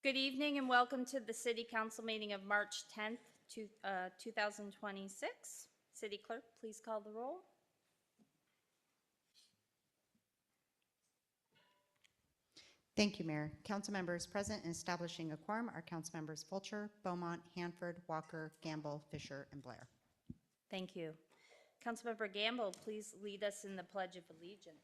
Good evening and welcome to the City Council meeting of March 10th, 2026. City Clerk, please call the roll. Thank you, Mayor. Council members present and establishing a quorum are Council members Fulcher, Beaumont, Hanford, Walker, Gamble, Fisher, and Blair. Thank you. Councilmember Gamble, please lead us in the Pledge of Allegiance.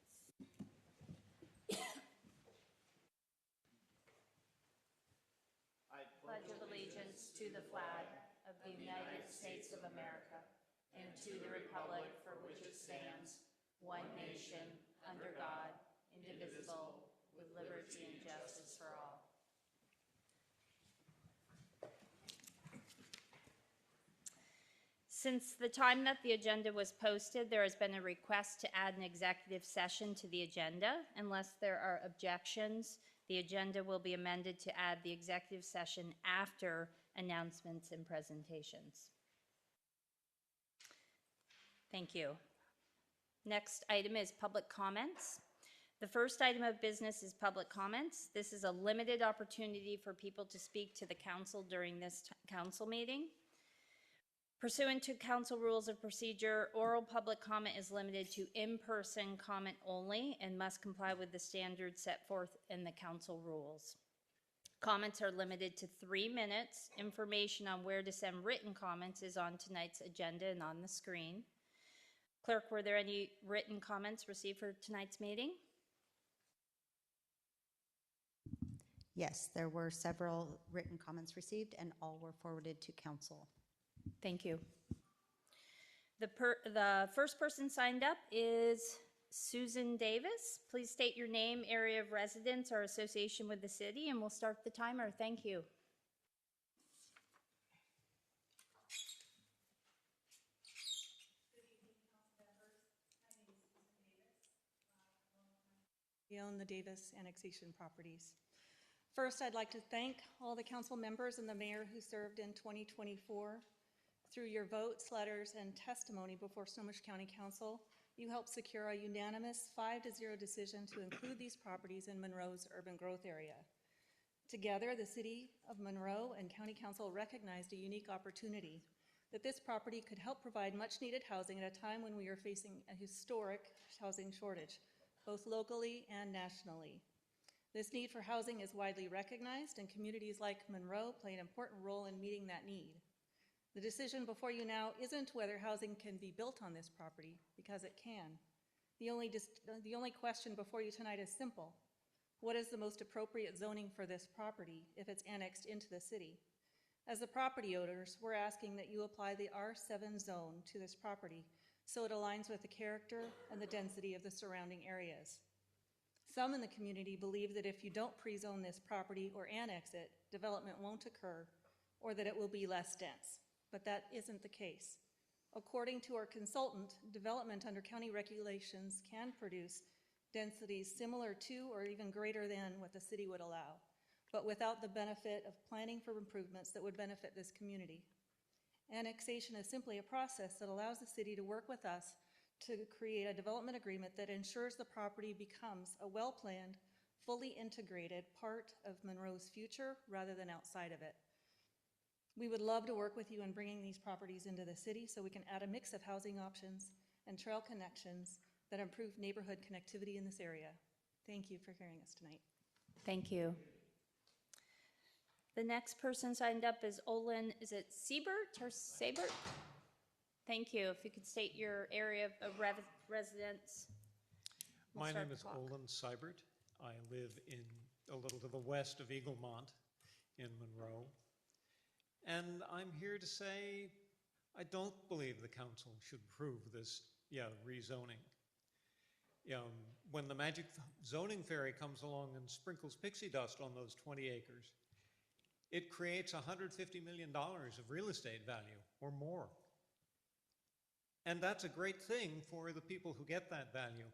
I pledge allegiance to the flag of the United States of America and to the republic for which it stands, one nation, under God, indivisible, with liberty and justice for all. Since the time that the agenda was posted, there has been a request to add an executive session to the agenda. Unless there are objections, the agenda will be amended to add the executive session after announcements and presentations. Thank you. Next item is public comments. The first item of business is public comments. This is a limited opportunity for people to speak to the council during this council meeting. Pursuant to council rules of procedure, oral public comment is limited to in-person comment only and must comply with the standards set forth in the council rules. Comments are limited to 3 minutes. Information on where to send written comments is on tonight's agenda and on the screen. Clerk, were there any written comments received for tonight's meeting? Yes, there were several written comments received and all were forwarded to council. Thank you. The first person signed up is Susan Davis. Please state your name, area of residence, or association with the city, and we'll start the timer. Thank you. We own the Davis annexation properties. First, I'd like to thank all the council members and the mayor who served in 2024. Through your votes, letters, and testimony before Snohomish County Council, you helped secure a unanimous 5-0 decision to include these properties in Monroe's urban growth area. Together, the City of Monroe and County Council recognized a unique opportunity that this property could help provide much-needed housing at a time when we are facing a historic housing shortage, both locally and nationally. This need for housing is widely recognized, and communities like Monroe play an important role in meeting that need. The decision before you now isn't whether housing can be built on this property, because it can. The only question before you tonight is simple. What is the most appropriate zoning for this property if it's annexed into the city? As the property owners, we're asking that you apply the R7 zone to this property so it aligns with the character and the density of the surrounding areas. Some in the community believe that if you don't pre-zone this property or annex it, development won't occur or that it will be less dense. But that isn't the case. According to our consultant, development under county regulations can produce densities similar to or even greater than what the city would allow, but without the benefit of planning for improvements that would benefit this community. Annexation is simply a process that allows the city to work with us to create a development agreement that ensures the property becomes a well-planned, fully integrated part of Monroe's future rather than outside of it. We would love to work with you in bringing these properties into the city so we can add a mix of housing options and trail connections that improve neighborhood connectivity in this area. Thank you for hearing us tonight. Thank you. The next person signed up is Olin, is it Siebert or Sabert? Thank you. If you could state your area of residence. My name is Olin Seibert. I live in a little to the west of Eaglemont in Monroe. And I'm here to say I don't believe the council should approve this rezoning. When the magic zoning fairy comes along and sprinkles pixie dust on those 20 acres, it creates $150 million of real estate value or more. And that's a great thing for the people who get that value,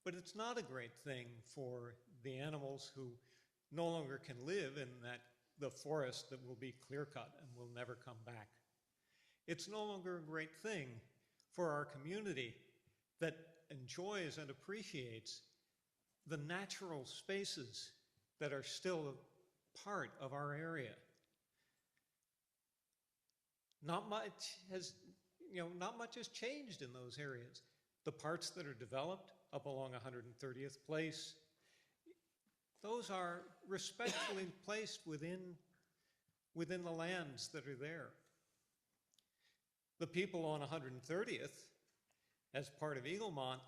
but it's not a great thing for the animals who no longer can live in the forest that will be clear-cut and will never come back. It's no longer a great thing for our community that enjoys and appreciates the natural spaces that are still part of our area. Not much has changed in those areas. The parts that are developed up along 130th Place, those are respectfully placed within the lands that are there. The people on 130th, as part of Eaglemont,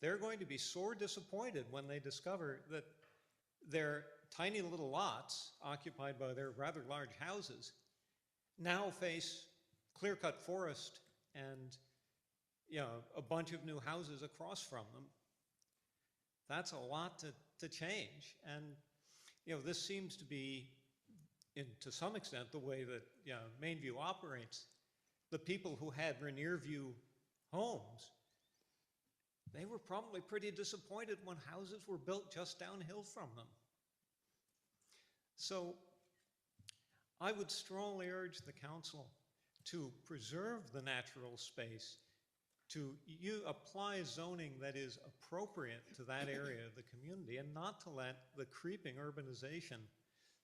they're going to be sore disappointed when they discover that their tiny little lots, occupied by their rather large houses, now face clear-cut forest and a bunch of new houses across from them. That's a lot to change. And this seems to be, to some extent, the way that Mainview operates. The people who had Rainier View homes, they were probably pretty disappointed when houses were built just downhill from them. So I would strongly urge the council to preserve the natural space, to apply zoning that is appropriate to that area of the community, and not to let the creeping urbanization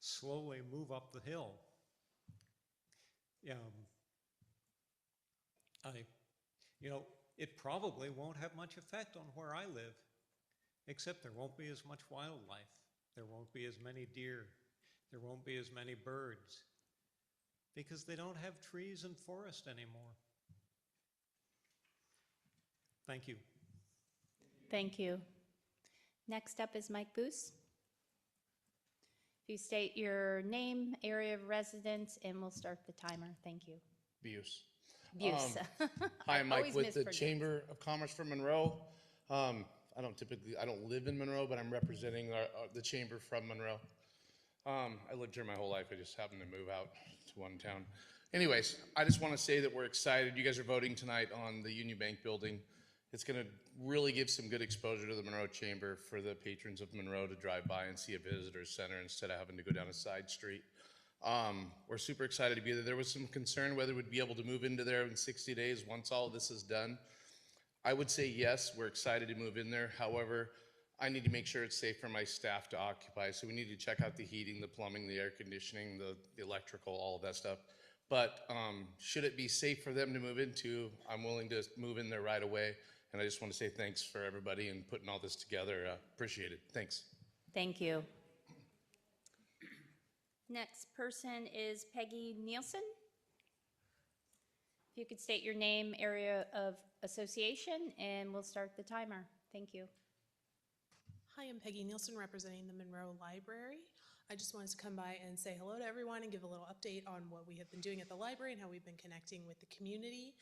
slowly move up the hill. It probably won't have much effect on where I live, except there won't be as much wildlife. There won't be as many deer. There won't be as many birds, because they don't have trees and forest anymore. Thank you. Thank you. Next up is Mike Boos. If you state your name, area of residence, and we'll start the timer. Thank you. Buse. Buse. Hi, I'm Mike Always with the mispronounce. Chamber of Commerce from Monroe. I don't live in Monroe, but I'm representing the Chamber from Monroe. I lived here my whole life. I just happened to move out to one town. Anyways, I just want to say that we're excited. You guys are voting tonight on the Union Bank building. It's going to really give some good exposure to the Monroe Chamber for the patrons of Monroe to drive by and see a visitor center instead of having to go down a side street. We're super excited to be there. There was some concern whether we'd be able to move into there in 60 days once all of this is done. I would say yes, we're excited to move in there. However, I need to make sure it's safe for my staff to occupy. So we need to check out the heating, the plumbing, the air conditioning, the electrical, all of that stuff. But should it be safe for them to move into, I'm willing to move in there right away. And I just want to say thanks for everybody and putting all this together. Appreciate it. Thanks. Thank you. Next person is Peggy Nielsen. If you could state your name, area of association, and we'll start the timer. Thank you. Hi, I'm Peggy Nielsen, representing the Monroe Library. I just wanted to come by and say hello to everyone and give a little update on what we have been doing at the library and how we've been connecting with the community.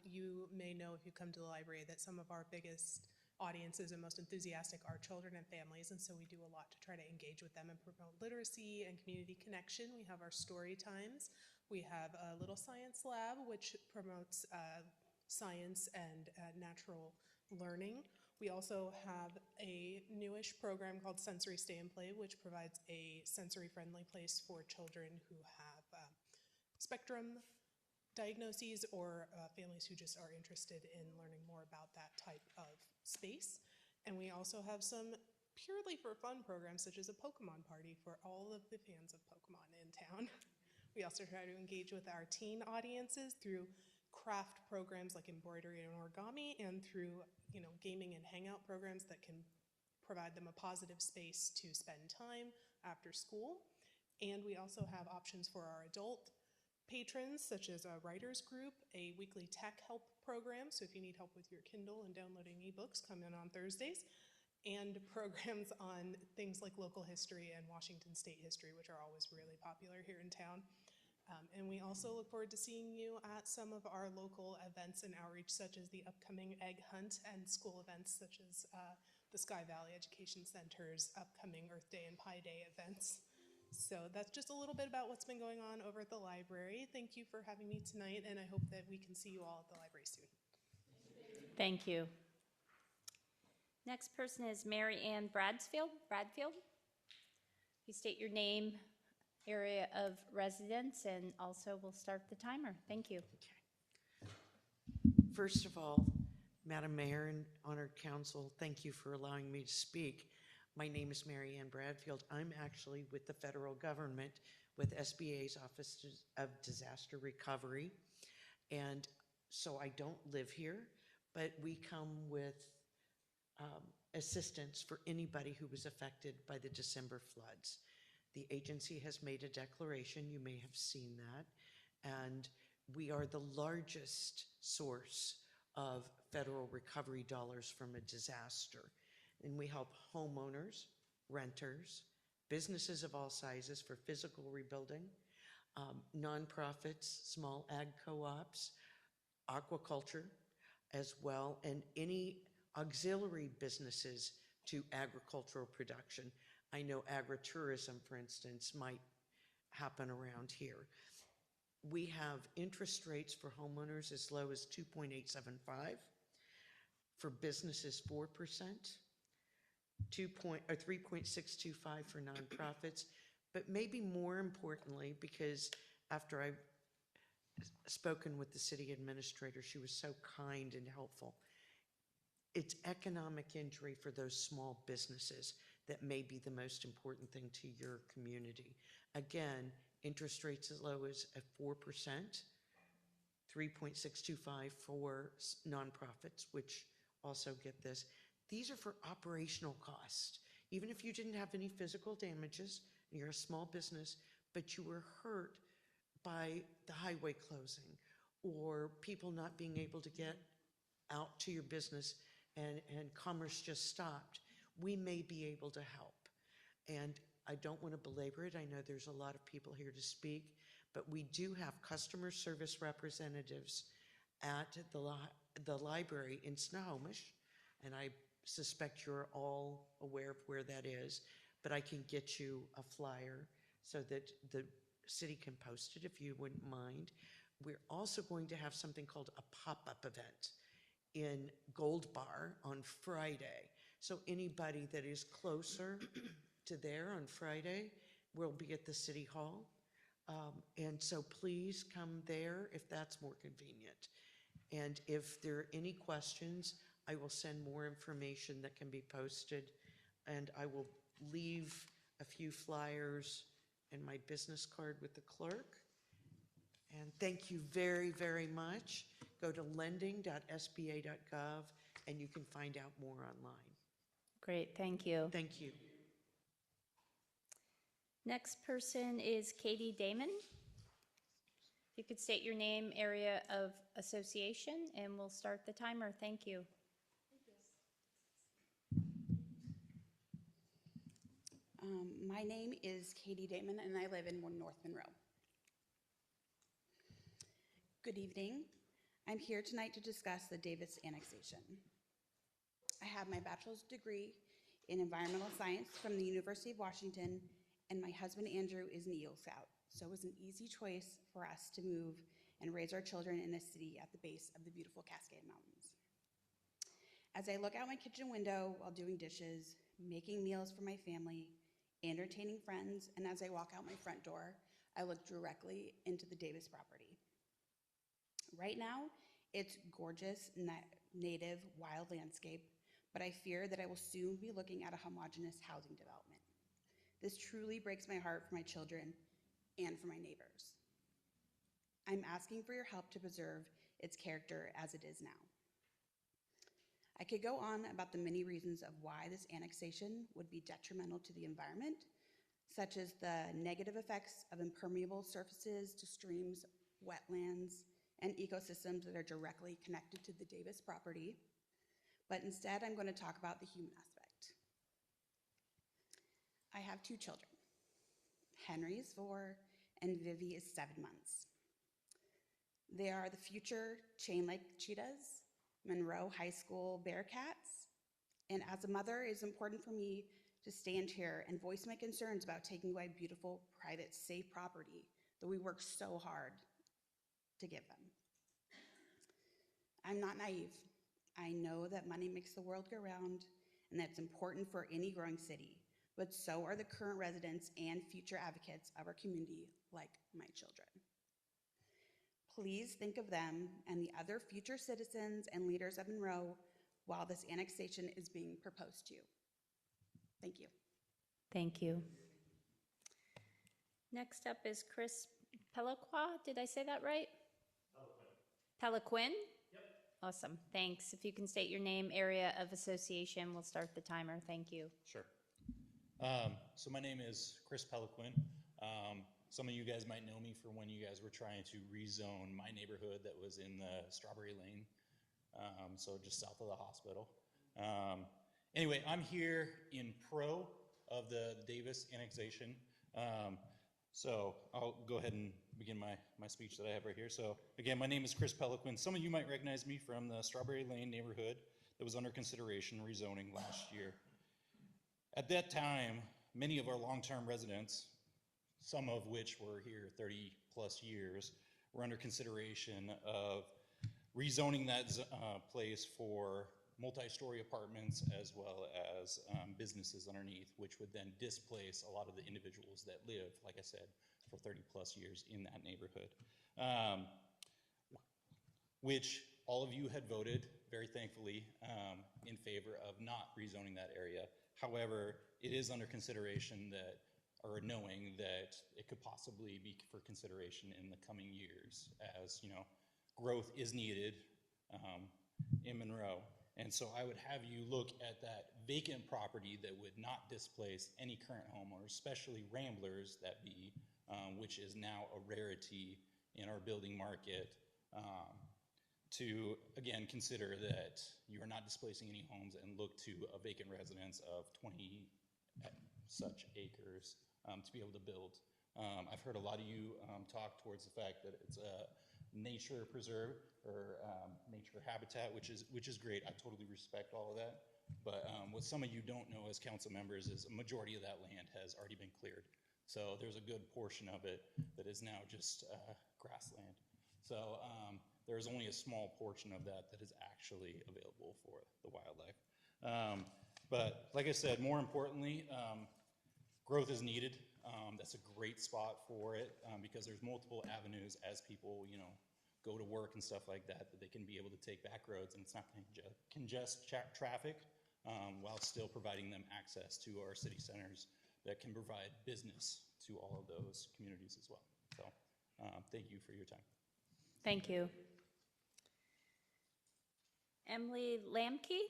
You may know if you come to the library that some of our biggest audiences and most enthusiastic are children and families, and so we do a lot to try to engage with them and promote literacy and community connection. We have our story times. We have a little science lab, which promotes science and natural learning. We also have a newish program called Sensory Stay and Play, which provides a sensory-friendly place for children who have spectrum diagnoses or families who just are interested in learning more about that type of space. And we also have some purely for fun programs, such as a Pokemon party for all of the fans of Pokemon in town. We also try to engage with our teen audiences through craft programs like embroidery and origami, and through gaming and hangout programs that can provide them a positive space to spend time after school. And we also have options for our adult patrons, such as a writers group, a weekly tech help program, so if you need help with your Kindle and downloading ebooks, come in on Thursdays, and programs on things like local history and Washington State history, which are always really popular here in town. And we also look forward to seeing you at some of our local events and outreach, such as the upcoming Egg Hunt and school events, such as the Sky Valley Education Center's upcoming Earth Day and Pi Day events. So that's just a little bit about what's been going on over at the library. Thank you for having me tonight, and I hope that we can see you all at the library soon. Thank you. Next person is Mary Ann Bradfield. You state your name, area of residence, and also we'll start the timer. Thank you. First of all, Madam Mayor and Honored Council, thank you for allowing me to speak. My name is Mary Ann Bradfield. I'm actually with the federal government with SBA's Office of Disaster Recovery. And so I don't live here, but we come with assistance for anybody who was affected by the December floods. The agency has made a declaration, you may have seen that, and we are the largest source of federal recovery dollars from a disaster. And we help homeowners, renters, businesses of all sizes for physical rebuilding, nonprofits, small ag co-ops, aquaculture as well, and any auxiliary businesses to agricultural production. I know agritourism, for instance, might happen around here. We have interest rates for homeowners as low as 2.875, for businesses 4%, 3.625 for nonprofits, but maybe more importantly, because after I've spoken with the city administrator, she was so kind and helpful. It's economic injury for those small businesses that may be the most important thing to your community. Again, interest rates as low as at 4%, 3.625 for nonprofits, which also get this. These are for operational costs. Even if you didn't have any physical damages, and you're a small business, but you were hurt by the highway closing or people not being able to get out to your business and commerce just stopped, we may be able to help. And I don't want to belabor it. I know there's a lot of people here to speak, but we do have customer service representatives at the library in Snohomish, and I suspect you're all aware of where that is, but I can get you a flyer so that the city can post it if you wouldn't mind. We're also going to have something called a pop-up event in Gold Bar on Friday. So anybody that is closer to there on Friday will be at the City Hall. And so please come there if that's more convenient. And if there are any questions, I will send more information that can be posted, and I will leave a few flyers and my business card with the clerk. And thank you very, very much. Go to lending.sba.gov and you can find out more online. Great, thank you. Thank you. Next person is Katie Damon. If you could state your name, area of association, and we'll start the timer. Thank you. My name is Katie Damon, and I live in North Monroe. Good evening. I'm here tonight to discuss the Davis annexation. I have my bachelor's degree in environmental science from the University of Washington, and my husband Andrew is an Eagle Scout, so it was an easy choice for us to move and raise our children in a city at the base of the beautiful Cascade Mountains. As I look out my kitchen window while doing dishes, making meals for my family, entertaining friends, and as I walk out my front door, I look directly into the Davis property. Right now, it's gorgeous, native, wild landscape, but I fear that I will soon be looking at a homogeneous housing development. This truly breaks my heart for my children and for my neighbors. I'm asking for your help to preserve its character as it is now. I could go on about the many reasons of why this annexation would be detrimental to the environment, such as the negative effects of impermeable surfaces to streams, wetlands, and ecosystems that are directly connected to the Davis property, but instead I'm going to talk about the human aspect. I have two children. Henry is 4 and Vivi is 7 months. They are the future chain-like cheetahs, Monroe High School Bearcats, and as a mother, it is important for me to stand here and voice my concerns about taking away beautiful, private, safe property that we work so hard to give them. I'm not naive. I know that money makes the world go round, and that's important for any growing city, but so are the current residents and future advocates of our community, like my children. Please think of them and the other future citizens and leaders of Monroe while this annexation is being proposed to you. Thank you. Thank you. Next up is Chris Pelaqua. Did I say that right? Peliquin? Yep. Awesome. Thanks. If you can state your name, area of association, we'll start the timer. Thank you. Sure. So my name is Chris Peliquin. Some of you guys might know me from when you guys were trying to rezone my neighborhood that was in the Strawberry Lane, so just south of the hospital. Anyway, I'm here in pro of the Davis annexation. So I'll go ahead and begin my speech that I have right here. So again, my name is Chris Peliquin. Some of you might recognize me from the Strawberry Lane neighborhood that was under consideration rezoning last year. At that time, many of our long-term residents, some of which were here 30 plus years, were under consideration of rezoning that place for multi-story apartments as well as businesses underneath, which would then displace a lot of the individuals that live, like I said, for 30 plus years in that neighborhood, which all of you had voted, very thankfully, in favor of not rezoning that area. However, it is under consideration that, or knowing that it could possibly be for consideration in the coming years, as you know, growth is needed in Monroe. And so I would have you look at that vacant property that would not displace any current homeowners, especially ramblers that be, which is now a rarity in our building market, to again consider that you are not displacing any homes and look to a vacant residence of 20 such acres to be able to build. I've heard a lot of you talk towards the fact that it's a nature preserve or nature habitat, which is great. I totally respect all of that. But what some of you don't know as council members is a majority of that land has already been cleared. So there's a good portion of it that is now just grassland. So there's only a small portion of that that is actually available for the wildlife. But like I said, more importantly, growth is needed. That's a great spot for it because there's multiple avenues as people, you know, go to work and stuff like that, that they can be able to take back roads and it's not going to congest traffic while still providing them access to our city centers that can provide business to all of those communities as well. So thank you for your time. Thank you. Emily Lemke?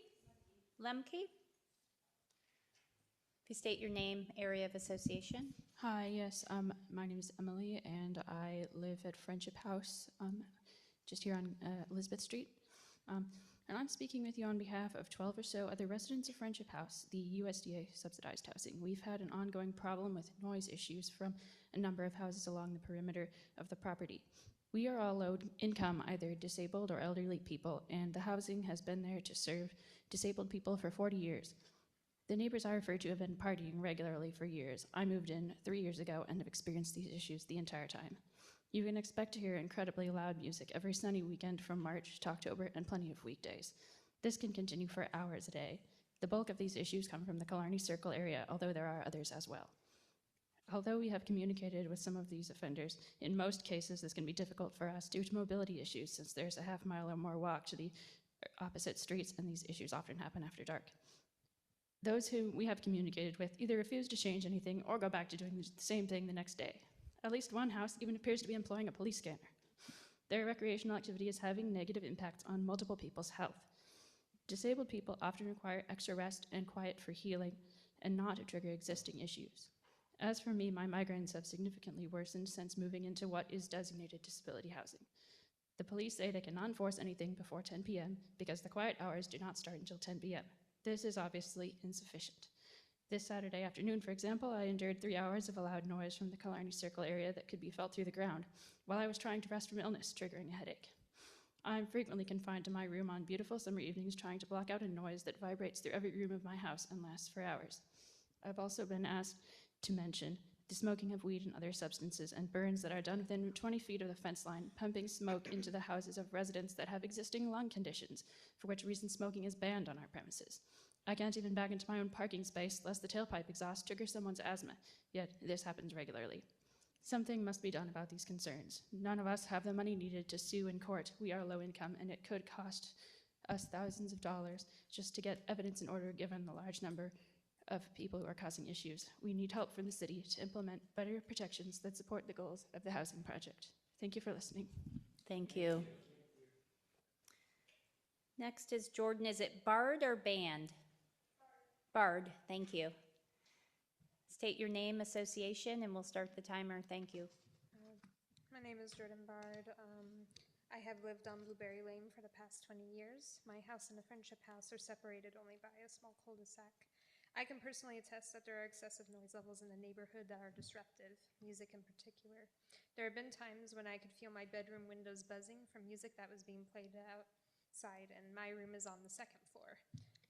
If you state your name, area of association. Hi, yes, my name is Emily, and I live at Friendship House, just here on Elizabeth Street. And I'm speaking with you on behalf of 12 or so other residents of Friendship House, the USDA subsidized housing. We've had an ongoing problem with noise issues from a number of houses along the perimeter of the property. We are all low income, either disabled or elderly people, and the housing has been there to serve disabled people for 40 years. The neighbors I refer to have been partying regularly for years. I moved in 3 years ago and have experienced these issues the entire time. You can expect to hear incredibly loud music every sunny weekend from March to October and plenty of weekdays. This can continue for hours a day. The bulk of these issues come from the Killarney Circle area, although there are others as well. Although we have communicated with some of these offenders, in most cases this can be difficult for us due to mobility issues, since there's a half mile or more walk to the opposite streets and these issues often happen after dark. Those who we have communicated with either refuse to change anything or go back to doing the same thing the next day. At least one house even appears to be employing a police scanner. Their recreational activity is having negative impacts on multiple people's health. Disabled people often require extra rest and quiet for healing and not to trigger existing issues. As for me, my migraines have significantly worsened since moving into what is designated disability housing. The police say they cannot enforce anything before 10 p.m. because the quiet hours do not start until 10 p.m. This is obviously insufficient. This Saturday afternoon, for example, I endured 3 hours of a loud noise from the Killarney Circle area that could be felt through the ground while I was trying to rest from illness, triggering a headache. I'm frequently confined to my room on beautiful summer evenings trying to block out a noise that vibrates through every room of my house and lasts for hours. I've also been asked to mention the smoking of weed and other substances and burns that are done within 20 feet of the fence line, pumping smoke into the houses of residents that have existing lung conditions, for which reason smoking is banned on our premises. I can't even back into my own parking space lest the tailpipe exhaust triggers someone's asthma, yet this happens regularly. Something must be done about these concerns. None of us have the money needed to sue in court. We are low income, and it could cost us thousands of dollars just to get evidence in order given the large number of people who are causing issues. We need help from the city to implement better protections that support the goals of the housing project. Thank you for listening. Thank you. Next is Jordan. Is it Bard or Band? Bard, thank you. State your name, association, and we'll start the timer. Thank you. My name is Jordan Bard. I have lived on Blueberry Lane for the past 20 years. My house and the Friendship House are separated only by a small cul-de-sac. I can personally attest that there are excessive noise levels in the neighborhood that are disruptive, music in particular. There have been times when I could feel my bedroom windows buzzing from music that was being played outside, and my room is on the second floor.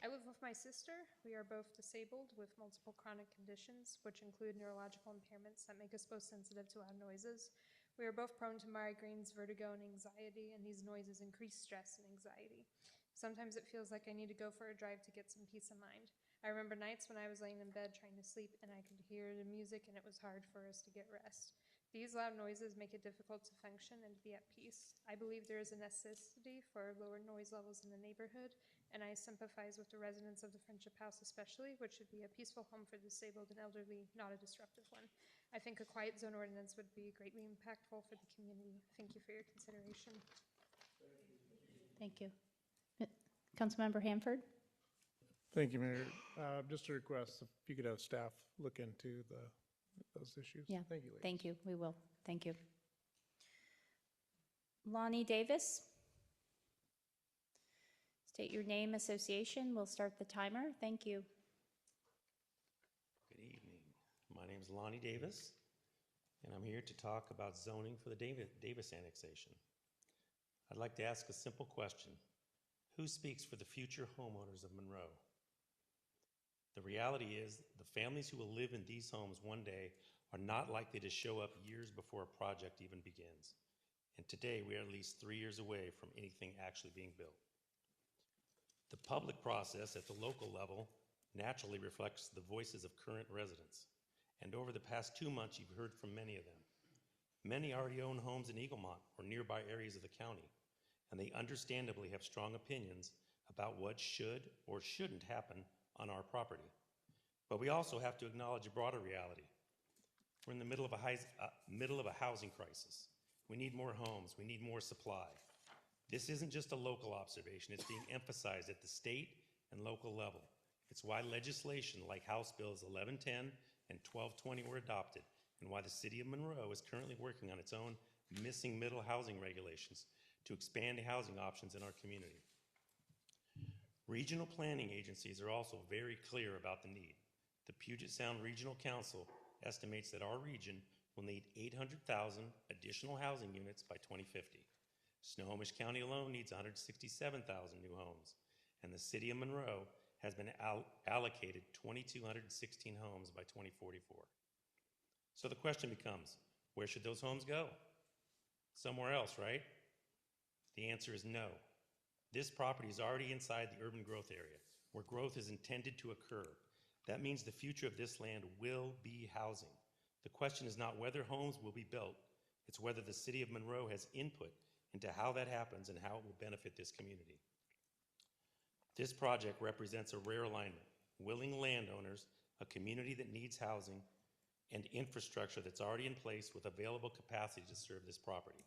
I live with my sister. We are both disabled with multiple chronic conditions, which include neurological impairments that make us both sensitive to loud noises. We are both prone to migraines, vertigo, and anxiety, and these noises increase stress and anxiety. Sometimes it feels like I need to go for a drive to get some peace of mind. I remember nights when I was laying in bed trying to sleep and I could hear the music and it was hard for us to get rest. These loud noises make it difficult to function and to be at peace. I believe there is a necessity for lower noise levels in the neighborhood, and I sympathize with the residents of the Friendship House especially, which should be a peaceful home for disabled and elderly, not a disruptive one. I think a quiet zone ordinance would be greatly impactful for the community. Thank you for your consideration. Thank you. Councilmember Hanford? Thank you, Mayor. Just a request, if you could have staff look into those issues. Yeah. Thank you, ladies. Thank you. We will. Thank you. Lonnie Davis? State your name, association. We'll start the timer. Thank you. Good evening. My name is Lonnie Davis, and I'm here to talk about zoning for the Davis annexation. I'd like to ask a simple question. Who speaks for the future homeowners of Monroe? The reality is the families who will live in these homes one day are not likely to show up years before a project even begins. And today we are at least 3 years away from anything actually being built. The public process at the local level naturally reflects the voices of current residents. And over the past 2 months, you've heard from many of them. Many already own homes in Eaglemont or nearby areas of the county, and they understandably have strong opinions about what should or shouldn't happen on our property. But we also have to acknowledge a broader reality. We're in the middle of a housing crisis. We need more homes. We need more supply. This isn't just a local observation. It's being emphasized at the state and local level. It's why legislation like House Bills 1110 and 1220 were adopted, and why the city of Monroe is currently working on its own missing middle housing regulations to expand housing options in our community. Regional planning agencies are also very clear about the need. The Puget Sound Regional Council estimates that our region will need 800,000 additional housing units by 2050. Snohomish County alone needs 167,000 new homes, and the city of Monroe has been allocated 2,216 homes by 2044. So the question becomes, where should those homes go? Somewhere else, right? The answer is no. This property is already inside the urban growth area, where growth is intended to occur. That means the future of this land will be housing. The question is not whether homes will be built, it's whether the city of Monroe has input into how that happens and how it will benefit this community. This project represents a rare alignment: willing landowners, a community that needs housing, and infrastructure that's already in place with available capacity to serve this property.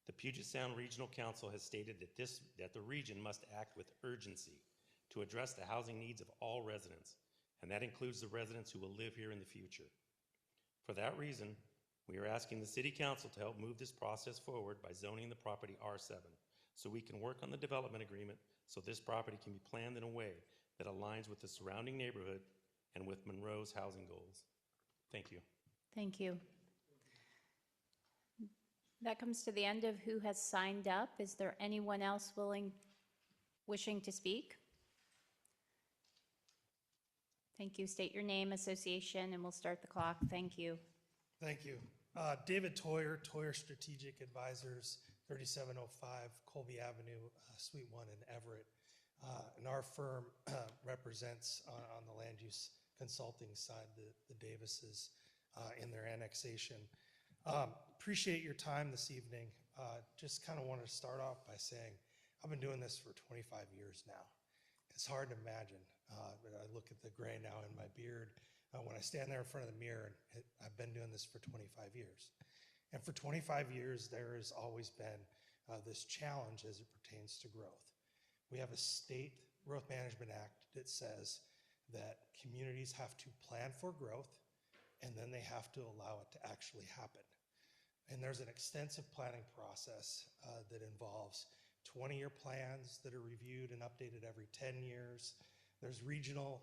The Puget Sound Regional Council has stated that the region must act with urgency to address the housing needs of all residents, and that includes the residents who will live here in the future. For that reason, we are asking the City Council to help move this process forward by zoning the property R7, so we can work on the development agreement so this property can be planned in a way that aligns with the surrounding neighborhood and with Monroe's housing goals. Thank you. Thank you. That comes to the end of who has signed up. Is there anyone else wishing to speak? Thank you. State your name, association, and we'll start the clock. Thank you. Thank you. David Toyer, Toyer Strategic Advisors, 3705 Colby Avenue, Suite 1 in Everett. And our firm represents on the land use consulting side the Davises in their annexation. Appreciate your time this evening. Just kind of wanted to start off by saying I've been doing this for 25 years now. It's hard to imagine I look at the gray now in my beard when I stand there in front of the mirror, and I've been doing this for 25 years. And for 25 years, there has always been this challenge as it pertains to growth. We have a state growth management act that says that communities have to plan for growth, and then they have to allow it to actually happen. And there's an extensive planning process that involves 20-year plans that are reviewed and updated every 10 years. There's regional,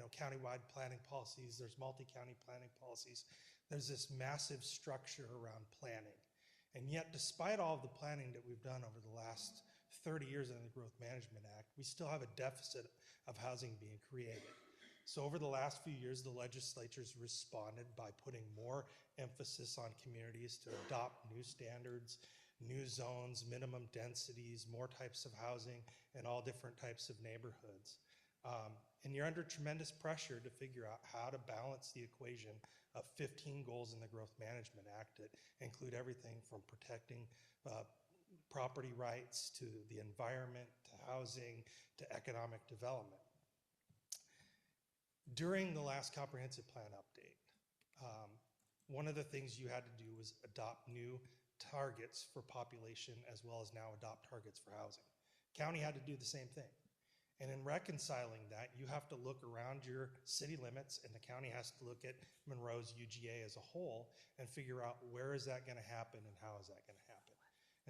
countywide planning policies. There's multi-county planning policies. There's this massive structure around planning. And yet, despite all of the planning that we've done over the last 30 years in the Growth Management Act, we still have a deficit of housing being created. So over the last few years, the legislature's responded by putting more emphasis on communities to adopt new standards, new zones, minimum densities, more types of housing, and all different types of neighborhoods. And you're under tremendous pressure to figure out how to balance the equation of 15 goals in the Growth Management Act that include everything from protecting property rights to the environment, to housing, to economic development. During the last comprehensive plan update, one of the things you had to do was adopt new targets for population as well as now adopt targets for housing. County had to do the same thing. And in reconciling that, you have to look around your city limits, and the county has to look at Monroe's UGA as a whole and figure out where is that going to happen and how is that going to happen.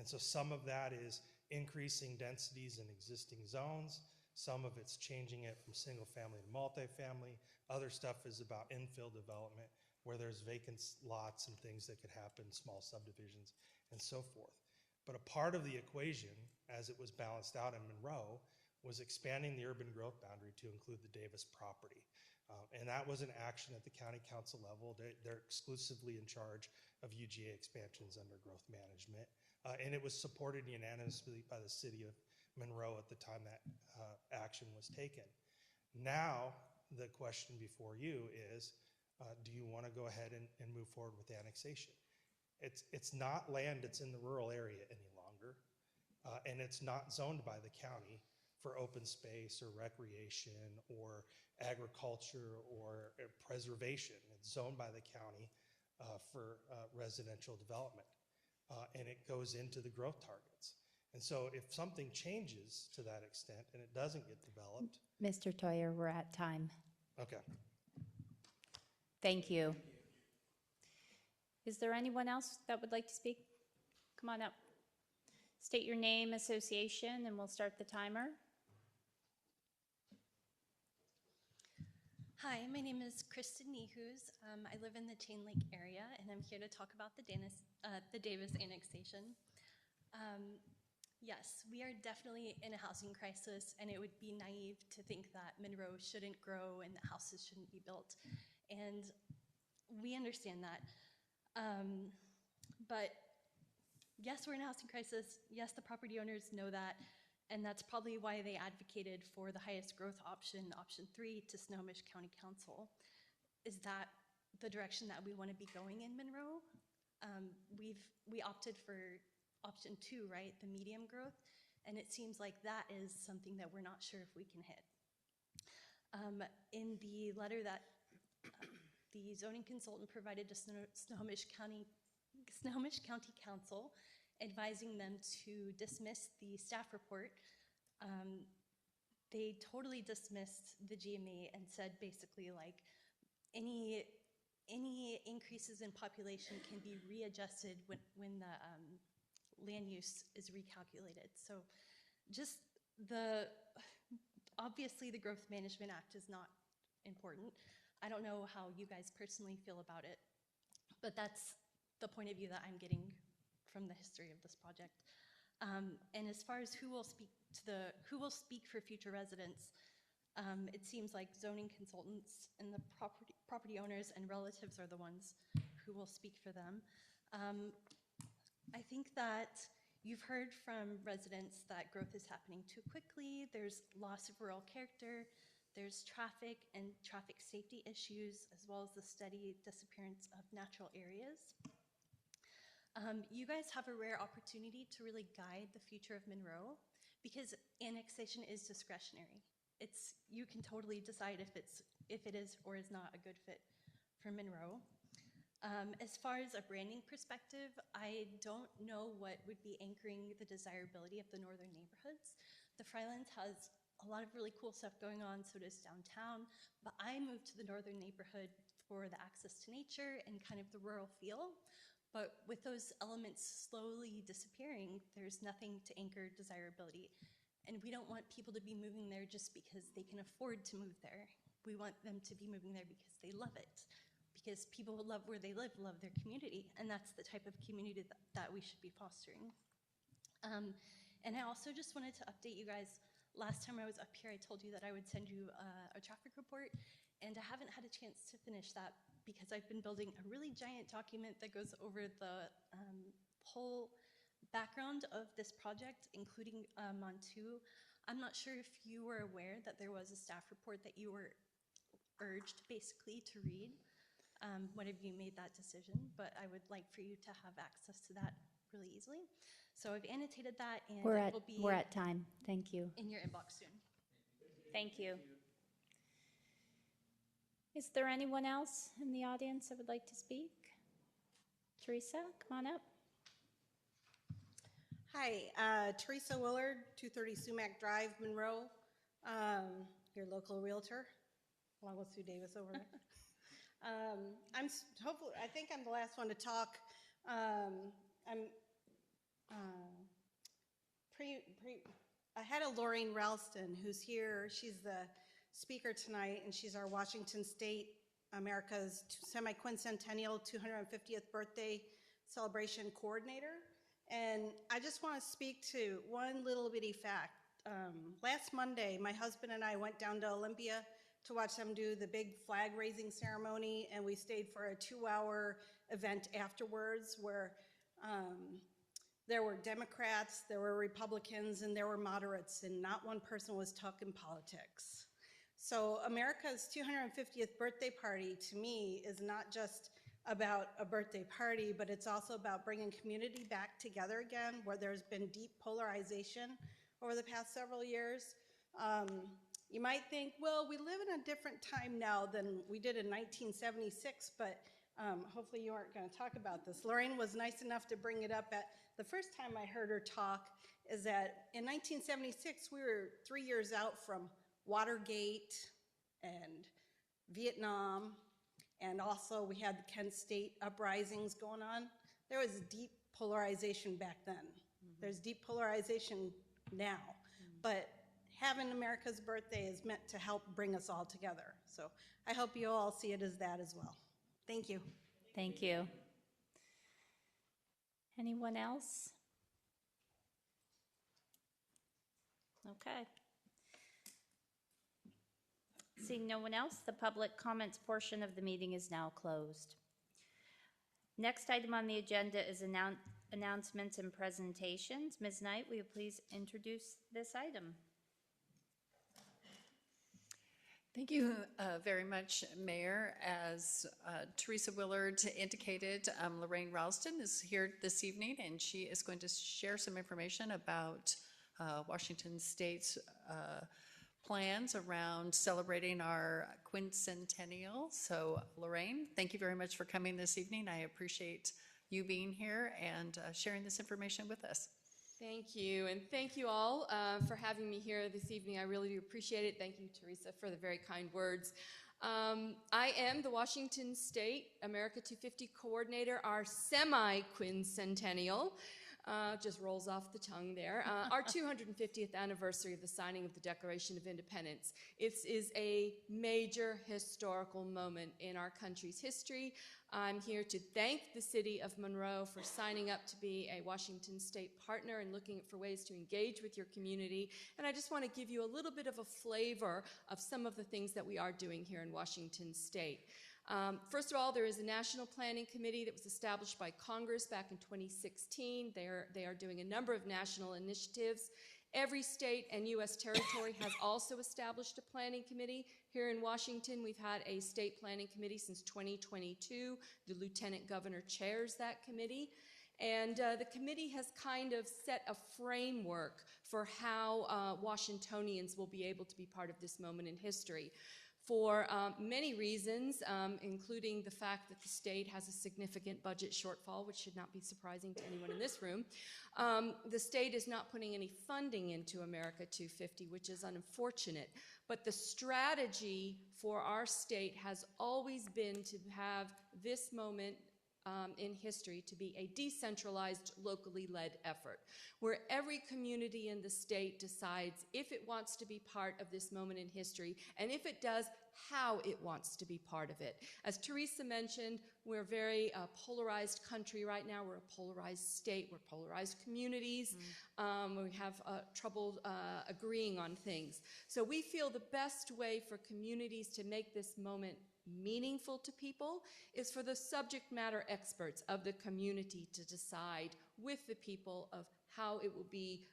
And so some of that is increasing densities in existing zones. Some of it's changing it from single family to multifamily. Other stuff is about infill development where there's vacant lots and things that could happen, small subdivisions and so forth. But a part of the equation, as it was balanced out in Monroe, was expanding the urban growth boundary to include the Davis property. And that was an action at the county council level. They're exclusively in charge of UGA expansions under growth management. And it was supported unanimously by the city of Monroe at the time that action was taken. Now, the question before you is, do you want to go ahead and move forward with annexation? It's not land that's in the rural area any longer, and it's not zoned by the county for open space or recreation or agriculture or preservation. It's zoned by the county for residential development, and it goes into the growth targets. And so if something changes to that extent and it doesn't get developed. Mr. Toyer, we're at time. Okay. Thank you. Is there anyone else that would like to speak? Come on up. State your name, association, and we'll start the timer. Hi, my name is Kristen Nehus. I live in the Chain Lake area, and I'm here to talk about the Davis annexation. Yes, we are definitely in a housing crisis, and it would be naive to think that Monroe shouldn't grow and that houses shouldn't be built. And we understand that. But yes, we're in a housing crisis. Yes, the property owners know that. And that's probably why they advocated for the highest growth option, option 3, to Snohomish County Council. Is that the direction that we want to be going in Monroe? We opted for option 2, right, the medium growth, and it seems like that is something that we're not sure if we can hit. In the letter that the zoning consultant provided to Snohomish County Council, advising them to dismiss the staff report, they totally dismissed the GMA and said basically like any increases in population can be readjusted when the land use is recalculated. So just obviously the Growth Management Act is not important. I don't know how you guys personally feel about it, but that's the point of view that I'm getting from the history of this project. And as far as who will speak for future residents, it seems like zoning consultants and the property owners and relatives are the ones who will speak for them. I think that you've heard from residents that growth is happening too quickly. There's loss of rural character. There's traffic and traffic safety issues, as well as the steady disappearance of natural areas. You guys have a rare opportunity to really guide the future of Monroe because annexation is discretionary. you can totally decide if it is or is not a good fit for Monroe. As far as a branding perspective, I don't know what would be anchoring the desirability of the northern neighborhoods. The Frylands has a lot of really cool stuff going on, so does downtown, but I moved to the northern neighborhood for the access to nature and kind of the rural feel. But with those elements slowly disappearing, there's nothing to anchor desirability. And we don't want people to be moving there just because they can afford to move there. We want them to be moving there because they love it. Because people who love where they live love their community, and that's the type of community that we should be fostering. And I also just wanted to update you guys. Last time I was up here, I told you that I would send you a traffic report, and I haven't had a chance to finish that because I've been building a really giant document that goes over the whole background of this project, including Montu. I'm not sure if you were aware that there was a staff report that you were urged basically to read whenever you made that decision, but I would like for you to have access to that really easily. So I've annotated that, and it will be We're at time. Thank you. in your inbox soon. Thank you. Is there anyone else in the audience that would like to speak? Teresa, come on up. Hi, Teresa Willard, 230 Sumac Drive, Monroe, your local realtor, along with Sue Davis over there. I think I'm the last one to talk. Ahead of Lorraine Ralston, who's here. She's the speaker tonight, and she's our Washington State America's semi-quincentennial 250th birthday celebration coordinator. And I just want to speak to one little bitty fact. Last Monday, my husband and I went down to Olympia to watch them do the big flag raising ceremony, and we stayed for a 2-hour event afterwards where there were Democrats, there were Republicans, and there were moderates, and not one person was talking politics. So America's 250th birthday party, to me, is not just about a birthday party, but it's also about bringing community back together again, where there's been deep polarization over the past several years. You might think, well, we live in a different time now than we did in 1976, but hopefully you aren't going to talk about this. Lorraine was nice enough to bring it up at the first time I heard her talk, is that in 1976, we were 3 years out from Watergate and Vietnam, and also we had the Kent State uprisings going on. There was deep polarization back then. There's deep polarization now, but having America's birthday is meant to help bring us all together. So I hope you all see it as that as well. Thank you. Thank you. Anyone else? Okay. Seeing no one else, the public comments portion of the meeting is now closed. Next item on the agenda is announcements and presentations. Ms. Knight, will you please introduce this item? Thank you very much, Mayor. As Teresa Willard indicated, Lorraine Ralston is here this evening, and she is going to share some information about Washington State's plans around celebrating our quincentennial. So, Lorraine, thank you very much for coming this evening. I appreciate you being here and sharing this information with us. Thank you, and thank you all for having me here this evening. I really do appreciate it. Thank you, Teresa, for the very kind words. I am the Washington State America 250 Coordinator, our semi-quincentennial. Just rolls off the tongue there. Our 250th anniversary of the signing of the Declaration of Independence. It is a major historical moment in our country's history. I'm here to thank the city of Monroe for signing up to be a Washington State partner and looking for ways to engage with your community. And I just want to give you a little bit of a flavor of some of the things that we are doing here in Washington State. First of all, there is a National Planning Committee that was established by Congress back in 2016. They are doing a number of national initiatives. Every state and U.S. territory has also established a planning committee. Here in Washington, we've had a state planning committee since 2022. The lieutenant governor chairs that committee. And the committee has kind of set a framework for how Washingtonians will be able to be part of this moment in history. For many reasons, including the fact that the state has a significant budget shortfall, which should not be surprising to anyone in this room. The state is not putting any funding into America 250, which is unfortunate. But the strategy for our state has always been to have this moment in history to be a decentralized, locally led effort, where every community in the state decides if it wants to be part of this moment in history, and if it does, how it wants to be part of it. As Teresa mentioned, we're a very polarized country right now. We're a polarized state. We're polarized communities. We have trouble agreeing on things. So we feel the best way for communities to make this moment meaningful to people is for the subject matter experts of the community to decide with the people of how it will be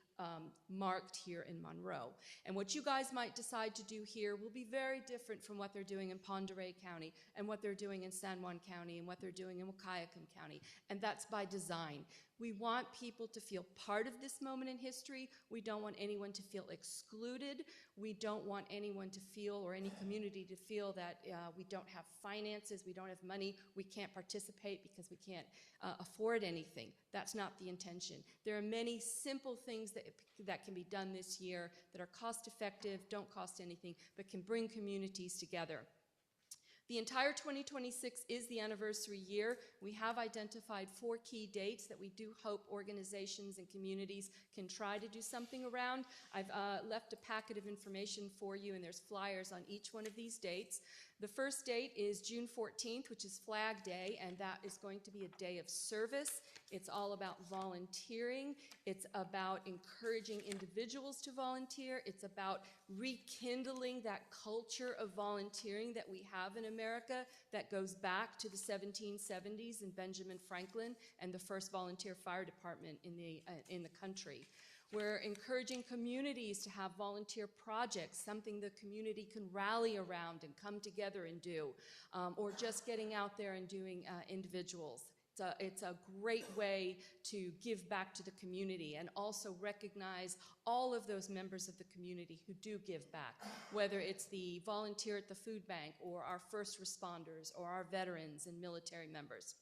marked here in Monroe. And what you guys might decide to do here will be very different from what they're doing in Pend Oreille County and what they're doing in San Juan County and what they're doing in Wahkiakum County. And that's by design. We want people to feel part of this moment in history. We don't want anyone to feel excluded. We don't want anyone to feel, or any community to feel, that we don't have finances, we don't have money, we can't participate because we can't afford anything. That's not the intention. There are many simple things that can be done this year that are cost effective, don't cost anything, but can bring communities together. The entire 2026 is the anniversary year. We have identified 4 key dates that we do hope organizations and communities can try to do something around. I've left a packet of information for you, and there's flyers on each one of these dates. The first date is June 14th, which is Flag Day, and that is going to be a day of service. It's all about volunteering. It's about encouraging individuals to volunteer. It's about rekindling that culture of volunteering that we have in America that goes back to the 1770s and Benjamin Franklin and the first volunteer fire department in the country. We're encouraging communities to have volunteer projects, something the community can rally around and come together and do, or just getting out there and doing individuals. It's a great way to give back to the community and also recognize all of those members of the community who do give back, whether it's the volunteer at the food bank or our first responders or our veterans and military members.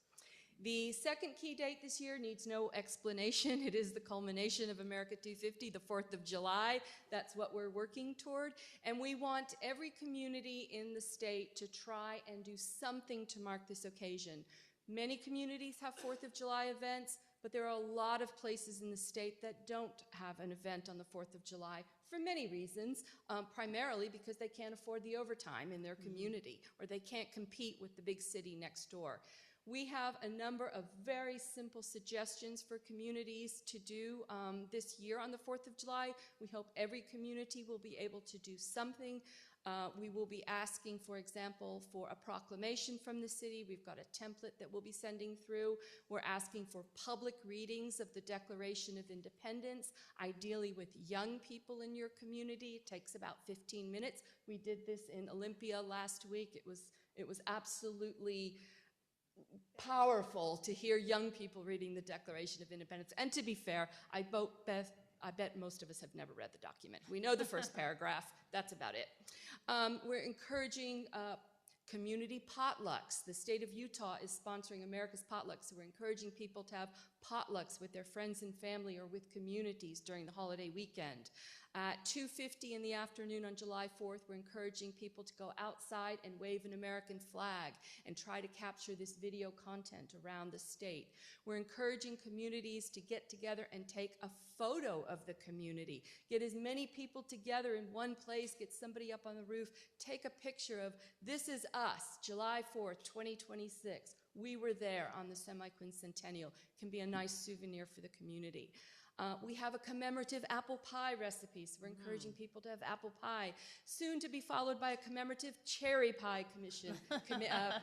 The second key date this year needs no explanation. It is the culmination of America 250, the 4th of July. That's what we're working toward. And we want every community in the state to try and do something to mark this occasion. Many communities have 4th of July events, but there are a lot of places in the state that don't have an event on the 4th of July for many reasons, primarily because they can't afford the overtime in their community, or they can't compete with the big city next door. We have a number of very simple suggestions for communities to do this year on the 4th of July. We hope every community will be able to do something. We will be asking, for example, for a proclamation from the city. We've got a template that we'll be sending through. We're asking for public readings of the Declaration of Independence, ideally with young people in your community. It takes about 15 minutes. We did this in Olympia last week. It was absolutely powerful to hear young people reading the Declaration of Independence. And to be fair, I bet most of us have never read the document. We know the first paragraph. That's about it. We're encouraging community potlucks. The state of Utah is sponsoring America's Potlucks, so we're encouraging people to have potlucks with their friends and family or with communities during the holiday weekend. At 2:50 in the afternoon on July 4th, we're encouraging people to go outside and wave an American flag and try to capture this video content around the state. We're encouraging communities to get together and take a photo of the community. Get as many people together in one place, get somebody up on the roof, take a picture of, this is us, July 4th, 2026. We were there on the semi-quincentennial. Can be a nice souvenir for the community. We have a commemorative apple pie recipe, so we're encouraging people to have apple pie, soon to be followed by a commemorative cherry pie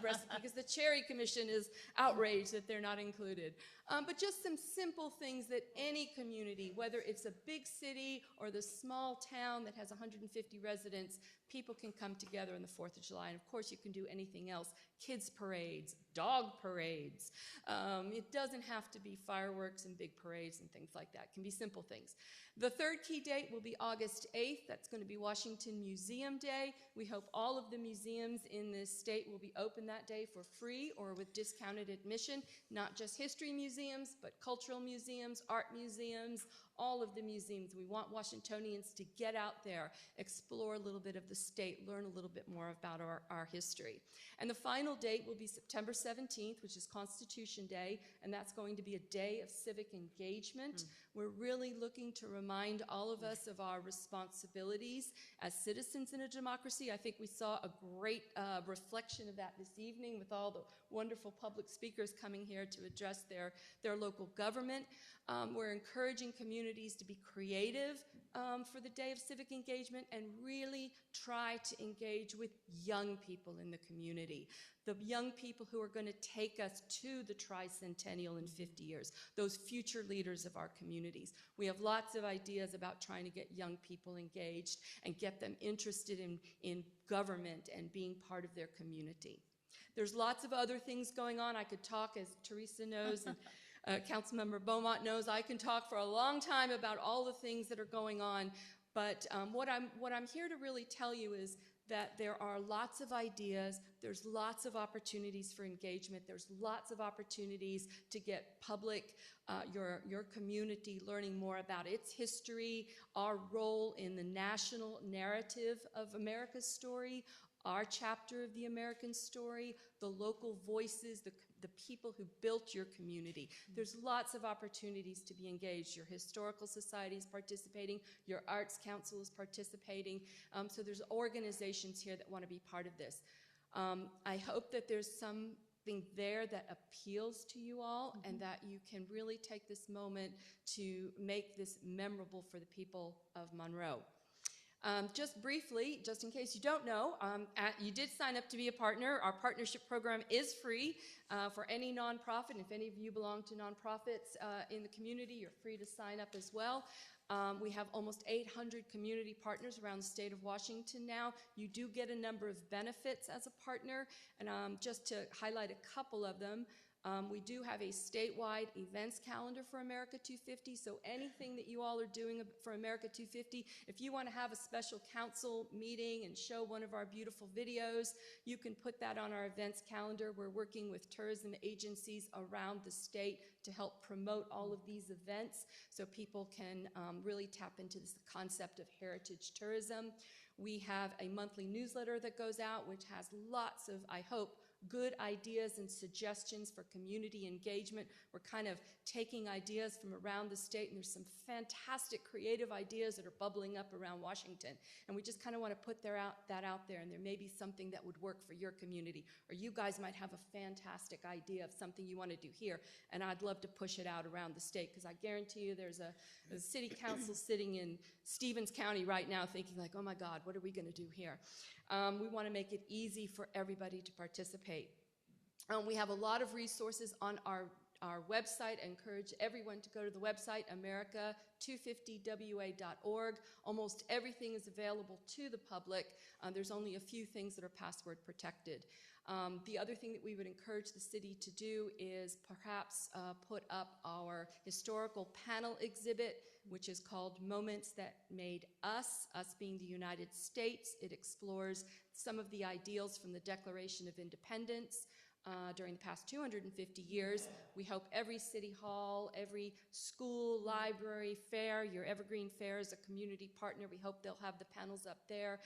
recipe, because the Cherry Commission is outraged that they're not included. but just some simple things that any community, whether it's a big city or the small town that has 150 residents, people can come together on the 4th of July. And of course, you can do anything else, kids parades, dog parades. It doesn't have to be fireworks and big parades and things like that. It can be simple things. The third key date will be August 8th. That's going to be Washington Museum Day. We hope all of the museums in this state will be open that day for free or with discounted admission, not just history museums, but cultural museums, art museums, all of the museums. We want Washingtonians to get out there, explore a little bit of the state, learn a little bit more about our history. And the final date will be September 17th, which is Constitution Day, and that's going to be a day of civic engagement. We're really looking to remind all of us of our responsibilities as citizens in a democracy. I think we saw a great reflection of that this evening with all the wonderful public speakers coming here to address their local government. We're encouraging communities to be creative for the Day of Civic Engagement and really try to engage with young people in the community, the young people who are going to take us to the tricentennial in 50 years, those future leaders of our communities. We have lots of ideas about trying to get young people engaged and get them interested in government and being part of their community. There's lots of other things going on. I could talk, as Teresa knows, and Councilmember Beaumont knows, I can talk for a long time about all the things that are going on, but what I'm here to really tell you is that there are lots of ideas, there's lots of opportunities for engagement, there's lots of opportunities to get public, your community learning more about its history, our role in the national narrative of America's story, our chapter of the American story, the local voices, the people who built your community. There's lots of opportunities to be engaged. Your historical society is participating, your arts council is participating, so there's organizations here that want to be part of this. I hope that there's something there that appeals to you all and that you can really take this moment to make this memorable for the people of Monroe. Just briefly, just in case you don't know, you did sign up to be a partner. Our partnership program is free for any nonprofit. And if any of you belong to nonprofits in the community, you're free to sign up as well. We have almost 800 community partners around the state of Washington now. You do get a number of benefits as a partner, and just to highlight a couple of them, we do have a statewide events calendar for America 250, so anything that you all are doing for America 250, if you want to have a special council meeting and show one of our beautiful videos, you can put that on our events calendar. We're working with tourism agencies around the state to help promote all of these events so people can really tap into this concept of heritage tourism. We have a monthly newsletter that goes out, which has lots of, I hope, good ideas and suggestions for community engagement. We're kind of taking ideas from around the state, and there's some fantastic creative ideas that are bubbling up around Washington. And we just kind of want to put that out there, and there may be something that would work for your community. Or you guys might have a fantastic idea of something you want to do here, and I'd love to push it out around the state, because I guarantee you there's a city council sitting in Stevens County right now thinking like, oh my God, what are we going to do here? We want to make it easy for everybody to participate. We have a lot of resources on our website. I encourage everyone to go to the website, america250wa.org. Almost everything is available to the public. There's only a few things that are password protected. The other thing that we would encourage the city to do is perhaps put up our historical panel exhibit, which is called Moments That Made Us, us being the United States. It explores some of the ideals from the Declaration of Independence during the past 250 years. We hope every city hall, every school, library, fair, your Evergreen Fair is a community partner. We hope they'll have the panels up there.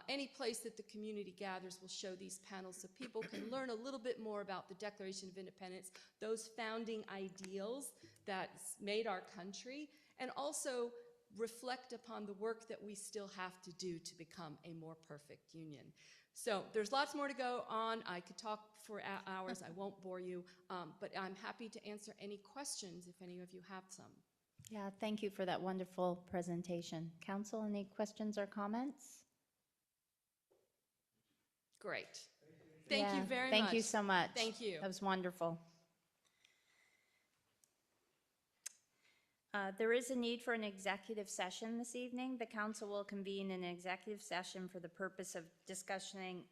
Any place that the community gathers will show these panels so people can learn a little bit more about the Declaration of Independence, those founding ideals that made our country, and also reflect upon the work that we still have to do to become a more perfect union. So there's lots more to go on. I could talk for hours. I won't bore you, but I'm happy to answer any questions if any of you have some. Yeah, thank you for that wonderful presentation. Council, any questions or comments? Great. Thank you very much. Thank you so much. Thank you. That was wonderful. There is a need for an executive session this evening. The council will convene an executive session for the purpose of discussing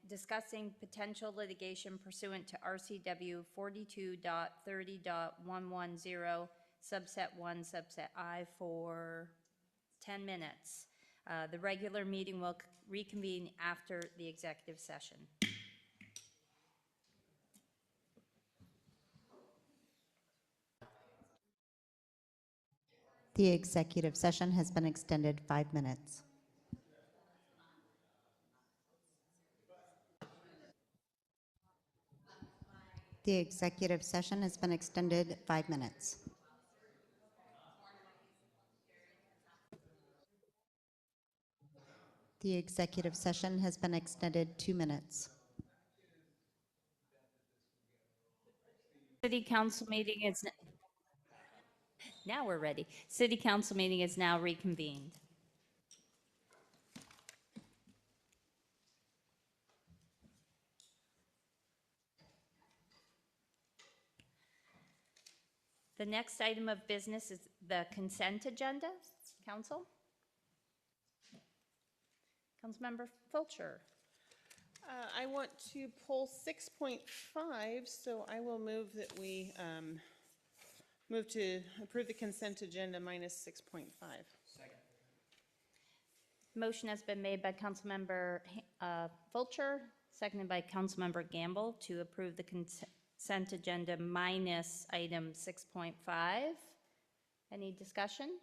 potential litigation pursuant to RCW 42.30.110, subset 1, subset I, for 10 minutes. The regular meeting will reconvene after the executive session. The executive session has been extended 5 minutes. The executive session has been extended 5 minutes. The executive session has been extended 2 minutes. City council meeting is, now we're ready. City council meeting is now reconvened. The next item of business is the consent agenda. Council? Councilmember Fulcher. I want to pull 6.5, so I will move that we move to approve the consent agenda minus 6.5. Second. Motion has been made by Councilmember Fulcher, seconded by Councilmember Gamble to approve the consent agenda minus item 6.5. Any discussion?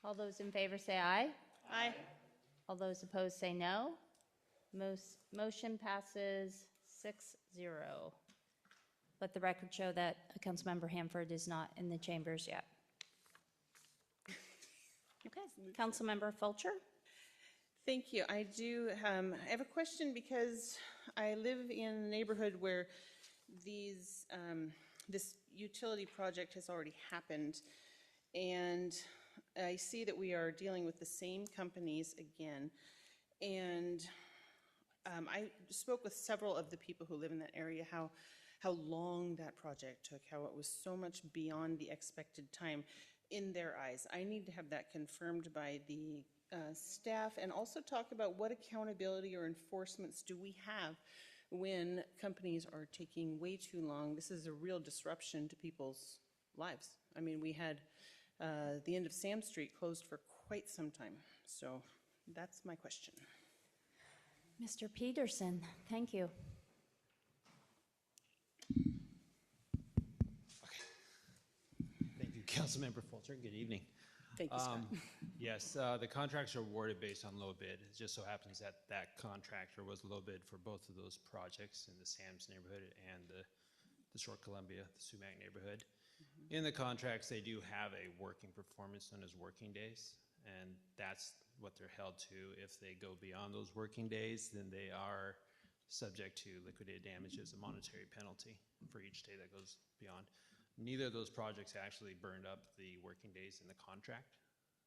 All those in favor say aye. Aye. All those opposed say no. Motion passes 6-0. Let the record show that Councilmember Hanford is not in the chambers yet. Okay, Councilmember Fulcher. Thank you. I do I have a question because I live in a neighborhood where this utility project has already happened, and I see that we are dealing with the same companies again. And I spoke with several of the people who live in that area, how long that project took, how it was so much beyond the expected time in their eyes. I need to have that confirmed by the staff, and also talk about what accountability or enforcements do we have when companies are taking way too long. This is a real disruption to people's lives. I mean, we had the end of Sam Street closed for quite some time. So that's my question. Mr. Peterson, thank you. Thank you, Councilmember Fulcher. Good evening. Thank you, Scott. Yes, the contracts are awarded based on low bid. It just so happens that that contractor was low bid for both of those projects in the Sam's neighborhood and the Short Columbia, the Sumac neighborhood. In the contracts, they do have a working performance known as working days, and that's what they're held to. If they go beyond those working days, then they are subject to liquidated damages, a monetary penalty for each day that goes beyond. Neither of those projects actually burned up the working days in the contract,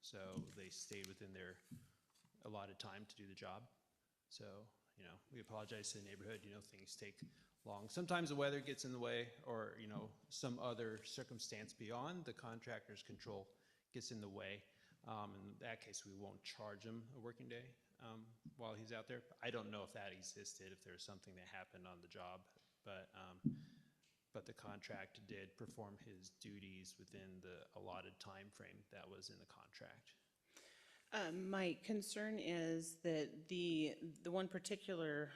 so they stayed within their allotted time to do the job. So, you know, we apologize to the neighborhood. You know, things take long. Sometimes the weather gets in the way, or, you know, some other circumstance beyond the contractor's control gets in the way. In that case, we won't charge him a working day while he's out there. I don't know if that existed, if there was something that happened on the job, but the contract did perform his duties within the allotted time frame that was in the contract. My concern is that the one particular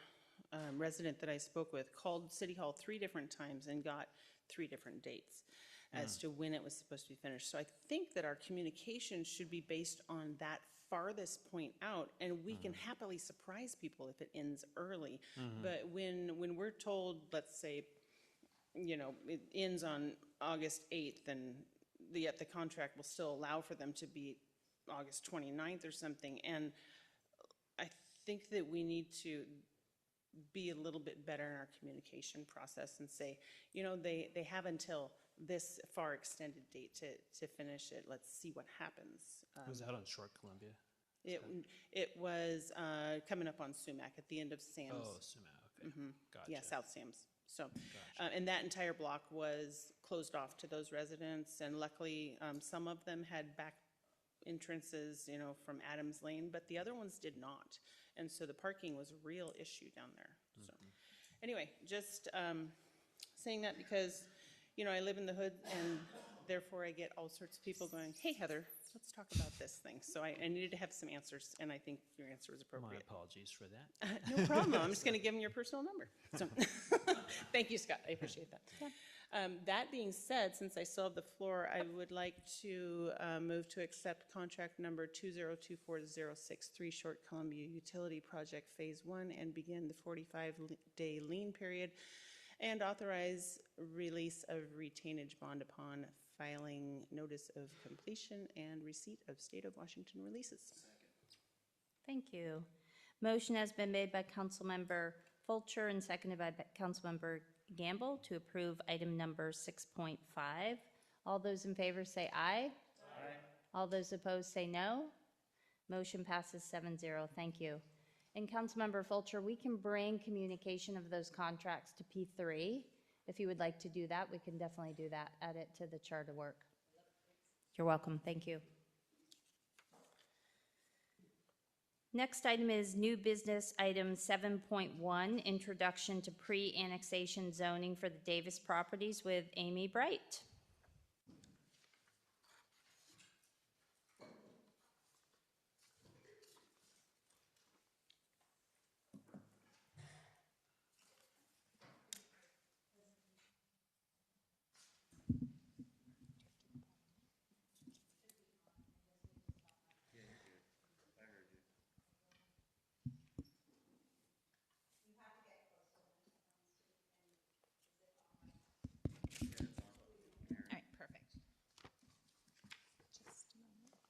resident that I spoke with called City Hall 3 different times and got 3 different dates as to when it was supposed to be finished. So I think that our communication should be based on that farthest point out, and we can happily surprise people if it ends early. But when we're told, let's say, you know, it ends on August 8th, and yet the contract will still allow for them to be August 29th or something, and I think that we need to be a little bit better in our communication process and say, you know, they have until this far extended date to finish it. Let's see what happens. It was out on Short Columbia. It was coming up on Sumac at the end of Sam's. Oh, Sumac, okay. Gotcha. Yeah, South Sam's. So, and that entire block was closed off to those residents, and luckily, some of them had back entrances, you know, from Adams Lane, but the other ones did not. And so the parking was a real issue down there. So, anyway, just saying that because, you know, I live in the hood, and therefore I get all sorts of people going, "Hey, Heather, let's talk about this thing." So I needed to have some answers, and I think your answer was My appropriate. apologies for that. No problem. I'm just going to give them your personal number. So, thank you, Scott. I appreciate that. That being said, since I still have the floor, I would like to move to accept contract number 2024063, Short Columbia Utility Project Phase 1, and begin the 45-day lien period, and authorize release of retainage bond upon filing notice of completion and receipt of State of Washington releases. Thank you. Motion has been made by Councilmember Fulcher and seconded by Councilmember Gamble to approve item number 6.5. All those in favor say aye. Aye. All those opposed say no. Motion passes 7-0. Thank you. And Councilmember Fulcher, we can bring communication of those contracts to P3. If you would like to do that, we can definitely do that. Add it to the chart of work. You're welcome. Thank you. Next item is new business item 7.1, introduction to pre-annexation zoning for the Davis properties with Amy Bright. All right, perfect. Just a moment.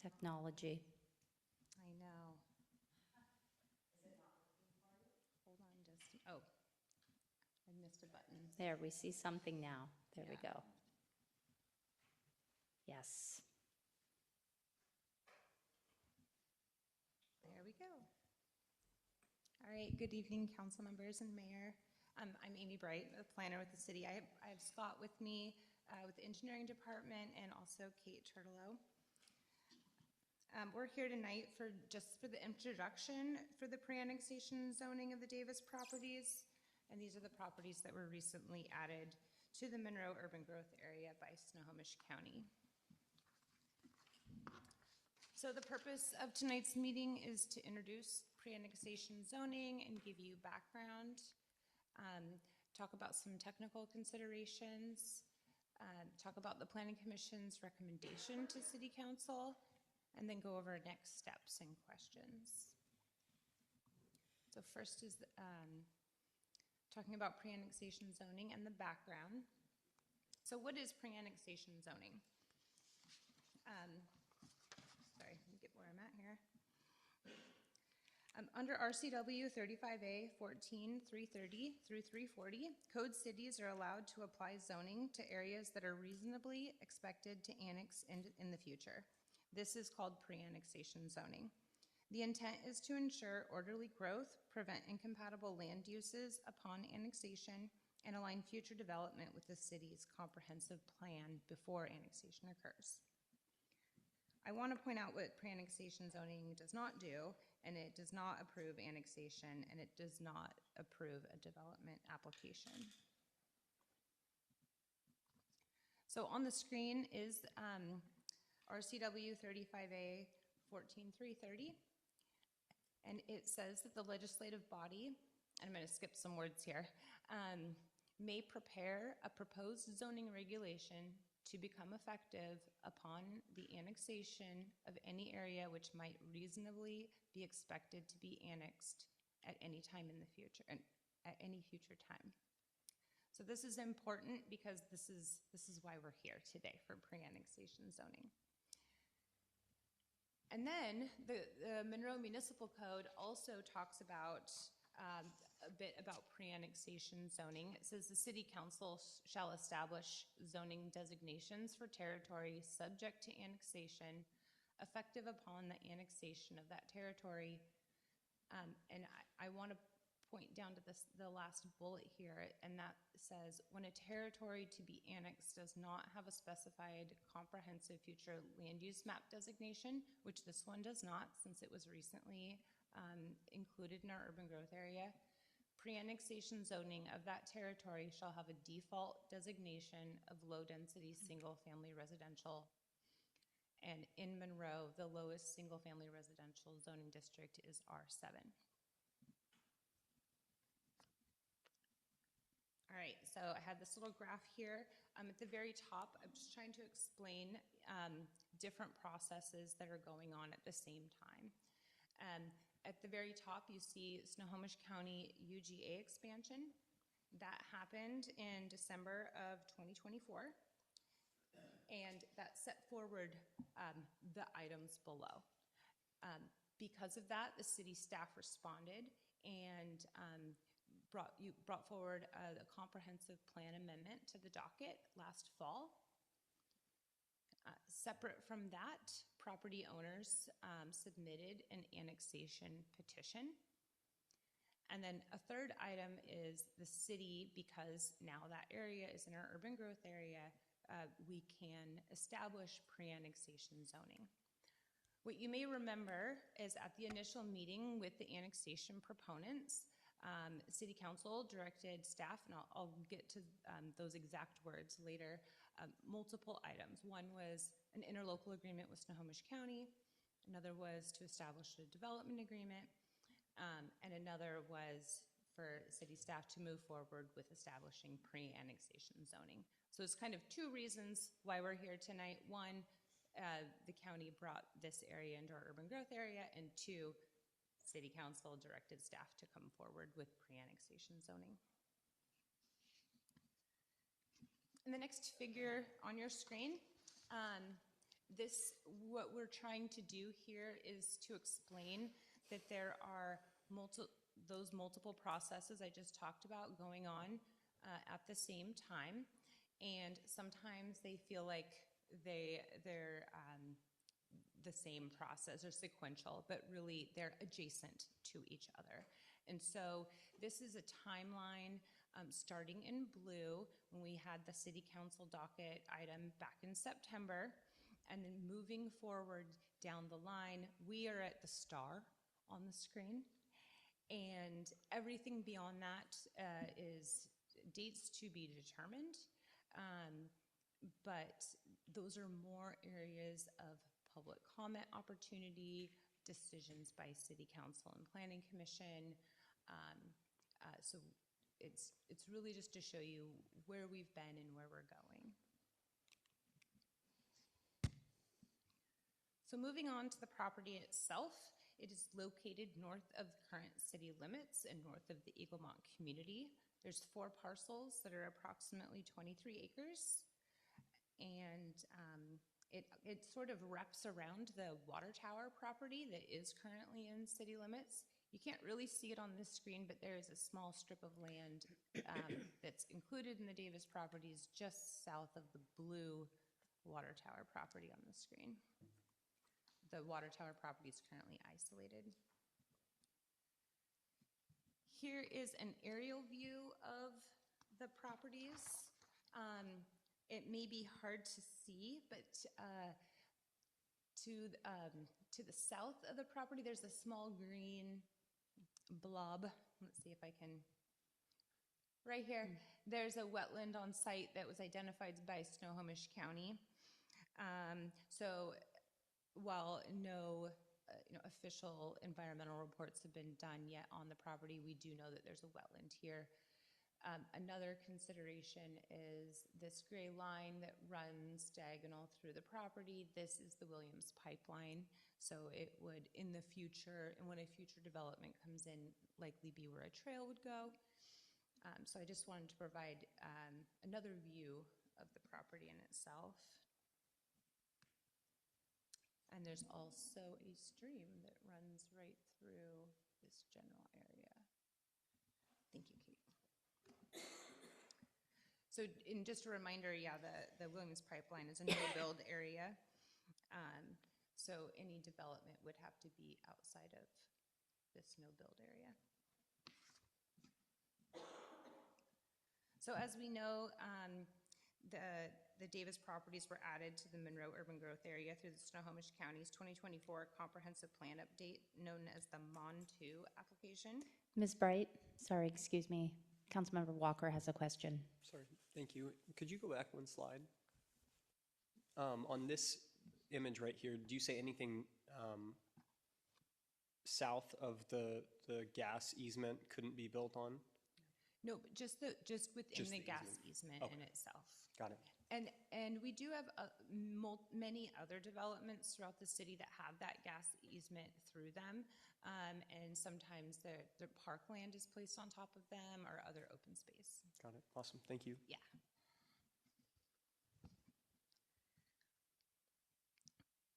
Technology. I know. Hold on just, oh, I missed a button. There, we see something now. There we Yeah. go. Yes. There we go. All right, good evening, council members and mayor. I'm Amy Bright, a planner with the city. I have Scott with me with the engineering department, and also Kate Turtlow. We're here tonight just for the introduction for the pre-annexation zoning of the Davis properties. And these are the properties that were recently added to the Monroe urban growth area by Snohomish County. So the purpose of tonight's meeting is to introduce pre-annexation zoning and give you background, talk about some technical considerations, talk about the Planning Commission's recommendation to City Council, and then go over next steps and questions. So first is talking about pre-annexation zoning and the background. So what is pre-annexation zoning? Sorry, let me get where I'm at here. Under RCW 35A 14-330 through 340, code cities are allowed to apply zoning to areas that are reasonably expected to annex in the future. This is called pre-annexation zoning. The intent is to ensure orderly growth, prevent incompatible land uses upon annexation, and align future development with the city's comprehensive plan before annexation occurs. I want to point out what pre-annexation zoning does not do, and it does not approve annexation, and it does not approve a development application. So on the screen is RCW 35A 14-330, and it says that the legislative body, and I'm going to skip some words here, may prepare a proposed zoning regulation to become effective upon the annexation of any area which might reasonably be expected to be annexed at any time in the future, and at any future time. So this is important because this is why we're here today, for pre-annexation zoning. And then the Monroe Municipal Code also talks about a bit about pre-annexation zoning. It says the city council shall establish zoning designations for territory subject to annexation, effective upon the annexation of that territory. And I want to point down to the last bullet here, and that says, when a territory to be annexed does not have a specified comprehensive future land use map designation, which this one does not, since it was recently included in our urban growth area, pre-annexation zoning of that territory shall have a default designation of low-density single-family residential. And in Monroe, the lowest single-family residential zoning district is R7. All right, so I had this little graph here. At the very top, I'm just trying to explain different processes that are going on at the same time. At the very top, you see Snohomish County UGA expansion. That happened in December of 2024, and that set forward the items below. Because of that, the city staff responded and brought forward a comprehensive plan amendment to the docket last fall. Separate from that, property owners submitted an annexation petition. And then a third item is the city, because now that area is in our urban growth area, we can establish pre-annexation zoning. What you may remember is at the initial meeting with the annexation proponents, City Council directed staff, and I'll get to those exact words later, multiple items. One was an interlocal agreement with Snohomish County, another was to establish a development agreement, and another was for city staff to move forward with establishing pre-annexation zoning. So it's kind of two reasons why we're here tonight. One, the county brought this area into our urban growth area, and two, City Council directed staff to come forward with pre-annexation zoning. And the next figure on your screen, what we're trying to do here is to explain that there are those multiple processes I just talked about going on at the same time, and sometimes they feel like they're the same process or sequential, but really they're adjacent to each other. And so this is a timeline starting in blue when we had the City Council docket item back in September, and then moving forward down the line, we are at the star on the screen, and everything beyond that is dates to be determined, but those are more areas of public comment opportunity, decisions by City Council and Planning Commission. So it's really just to show you where we've been and where we're going. So moving on to the property itself, it is located north of the current city limits and north of the Eaglemont community. There's 4 parcels that are approximately 23 acres, and it sort of wraps around the water tower property that is currently in city limits. You can't really see it on this screen, but there is a small strip of land that's included in the Davis properties just south of the blue water tower property on the screen. The water tower property is currently isolated. Here is an aerial view of the properties. It may be hard to see, but to the south of the property, there's a small green blob. Let's see if I can. Right here, there's a wetland on site that was identified by Snohomish County. So while no official environmental reports have been done yet on the property, we do know that there's a wetland here. Another consideration is this gray line that runs diagonal through the property. This is the Williams pipeline. So it would, in the future, and when a future development comes in, likely be where a trail would go. So I just wanted to provide another view of the property in itself. And there's also a stream that runs right through this general area. Thank you, Kate. So, and just a reminder, yeah, the Williams pipeline is a no-build area. So any development would have to be outside of this no-build area. So as we know, the Davis properties were added to the Monroe urban growth area through the Snohomish County's 2024 comprehensive plan update known as the MON 2 application. Ms. Bright, sorry, excuse me. Councilmember Walker has a question. Sorry, thank you. Could you go back one slide? On this image right here, do you say anything south of the gas easement couldn't be built on? No, but just within the gas easement in itself. Got it. And we do have many other developments throughout the city that have that gas easement through them. And sometimes the parkland is placed on top of them or other open space. Got it. Awesome. Thank you. Yeah.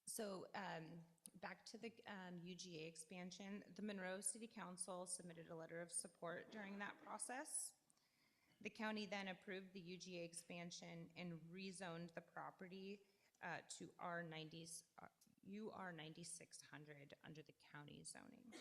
So back to the UGA expansion, the Monroe City Council submitted a letter of support during that process. The county then approved the UGA expansion and rezoned the property to UR 9600 under the county zoning.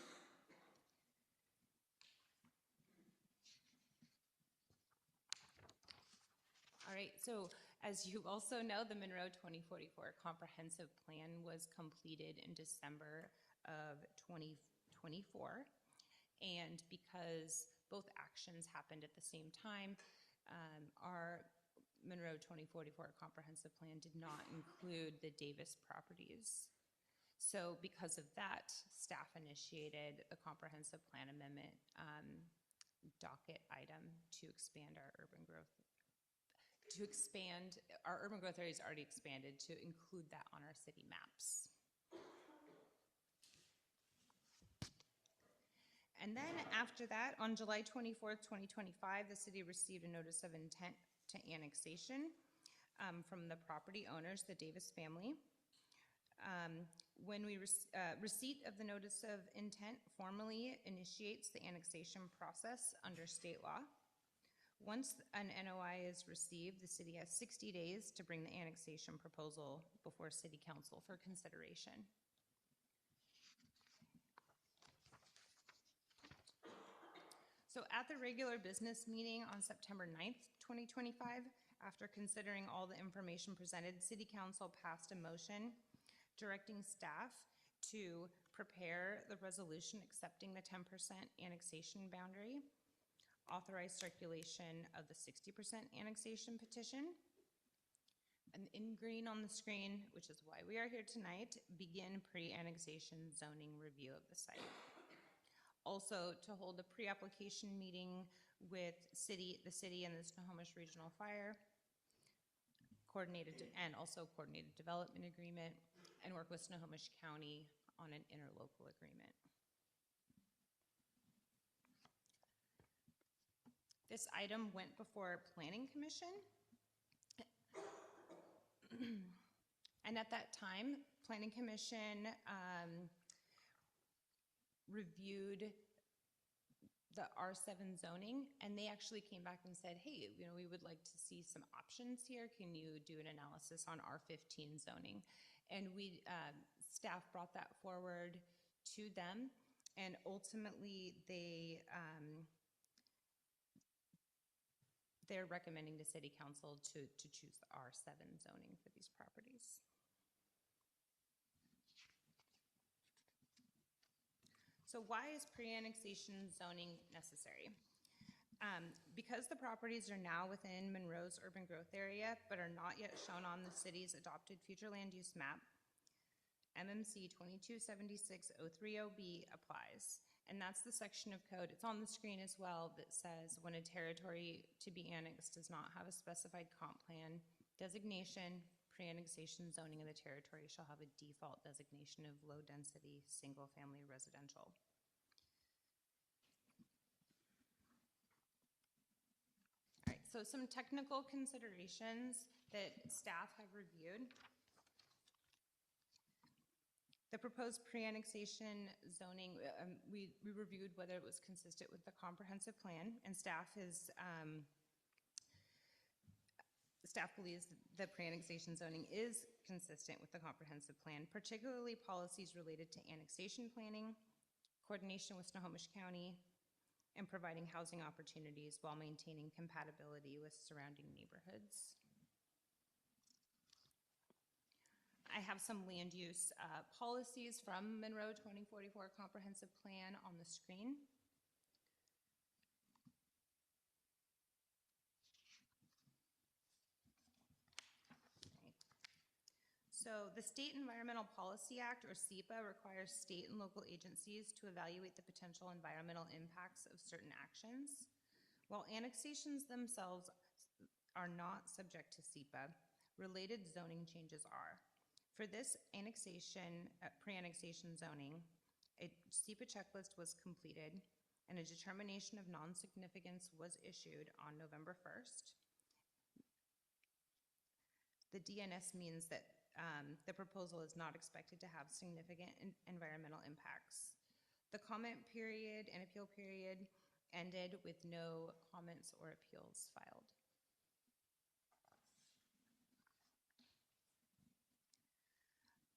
All right, so as you also know, the Monroe 2044 comprehensive plan was completed in December of 2024. And because both actions happened at the same time, our Monroe 2044 comprehensive plan did not include the Davis properties. So because of that, staff initiated a comprehensive plan amendment docket item to expand our urban growth. Our urban growth area is already expanded to include that on our city maps. And then after that, on July 24th, 2025, the city received a notice of intent to annexation from the property owners, the Davis family. When we receipt of the notice of intent formally initiates the annexation process under state law. Once an NOI is received, the city has 60 days to bring the annexation proposal before City Council for consideration. So at the regular business meeting on September 9th, 2025, after considering all the information presented, City Council passed a motion directing staff to prepare the resolution accepting the 10% annexation boundary, authorize circulation of the 60% annexation petition, and in green on the screen, which is why we are here tonight, begin pre-annexation zoning review of the site. Also, to hold a pre-application meeting with the city and the Snohomish Regional Fire, coordinated development agreement, and work with Snohomish County on an interlocal agreement. This item went before Planning Commission. And at that time, Planning Commission reviewed the R7 zoning, and they actually came back and said, hey, we would like to see some options here. Can you do an analysis on R15 zoning? And staff brought that forward to them, and ultimately they're recommending to City Council to choose the R7 zoning for these properties. So why is pre-annexation zoning necessary? Because the properties are now within Monroe's urban growth area, but are not yet shown on the city's adopted future land use map, MMC 2276-030B applies. And that's the section of code, it's on the screen as well, that says when a territory to be annexed does not have a specified comp plan designation, pre-annexation zoning of the territory shall have a default designation of low-density, single-family residential. All right, so some technical considerations that staff have reviewed. The proposed pre-annexation zoning, we reviewed whether it was consistent with the comprehensive plan, and staff believes the pre-annexation zoning is consistent with the comprehensive plan, particularly policies related to annexation planning, coordination with Snohomish County, and providing housing opportunities while maintaining compatibility with surrounding neighborhoods. I have some land use policies from Monroe 2044 Comprehensive Plan on the screen. So the State Environmental Policy Act, or SEPA, requires state and local agencies to evaluate the potential environmental impacts of certain actions. While annexations themselves are not subject to SEPA, related zoning changes are. For this annexation, pre-annexation zoning, a SEPA checklist was completed and a determination of non-significance was issued on November 1st. The DNS means that the proposal is not expected to have significant environmental impacts. The comment period and appeal period ended with no comments or appeals filed.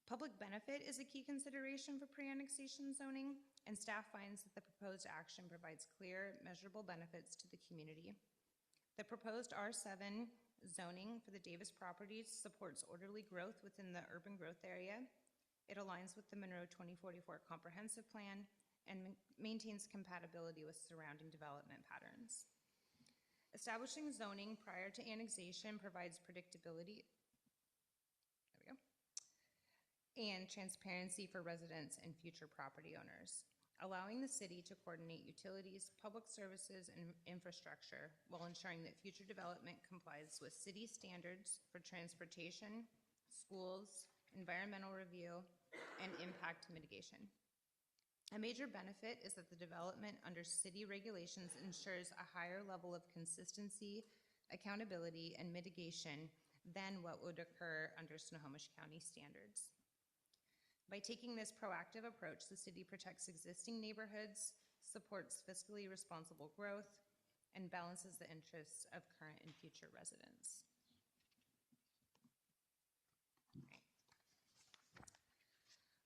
Public benefit is a key consideration for pre-annexation zoning, and staff finds that the proposed action provides clear, measurable benefits to the community. The proposed R7 zoning for the Davis properties supports orderly growth within the urban growth area. It aligns with the Monroe 2044 Comprehensive Plan and maintains compatibility with surrounding development patterns. Establishing zoning prior to annexation provides predictability and transparency for residents and future property owners, allowing the city to coordinate utilities, public services, and infrastructure while ensuring that future development complies with city standards for transportation, schools, environmental review, and impact mitigation. A major benefit is that the development under city regulations ensures a higher level of consistency, accountability, and mitigation than what would occur under Snohomish County standards. By taking this proactive approach, the city protects existing neighborhoods, supports fiscally responsible growth, and balances the interests of current and future residents.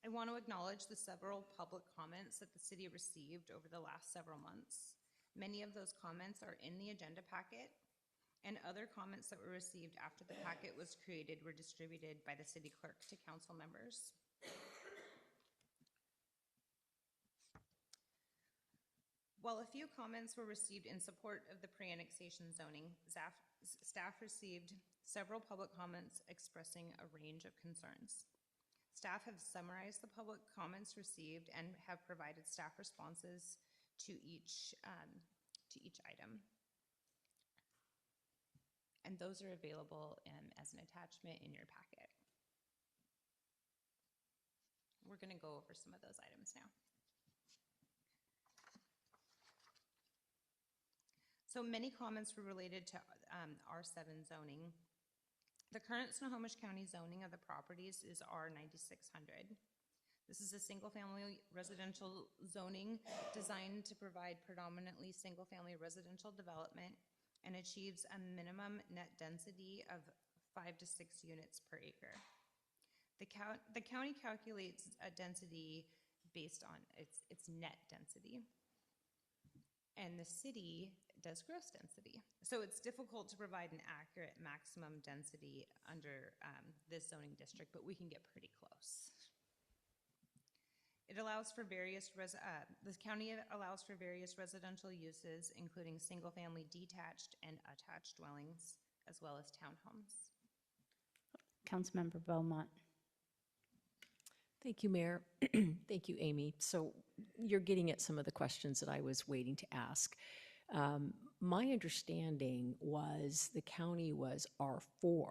I want to acknowledge the several public comments that the city received over the last several months. Many of those comments are in the agenda packet, and other comments that were received after the packet was created were distributed by the city clerk to council members. While a few comments were received in support of the pre-annexation zoning, staff received several public comments expressing a range of concerns. Staff have summarized the public comments received and have provided staff responses to each item. And those are available as an attachment in your packet. We're going to go over some of those items now. So many comments were related to R7 zoning. The current Snohomish County zoning of the properties is R9600. This is a single-family residential zoning designed to provide predominantly single-family residential development and achieves a minimum net density of 5 to 6 units per acre. The county calculates a density based on its net density, and the city does gross density. So it's difficult to provide an accurate maximum density under this zoning district, but we can get pretty close. It allows for various, the county allows for various residential uses, including single-family detached and attached dwellings, as well as townhomes. Councilmember Beaumont. Thank you, Mayor. Thank you, Amy. So you're getting at some of the questions that I was waiting to ask. My understanding was the county was R4,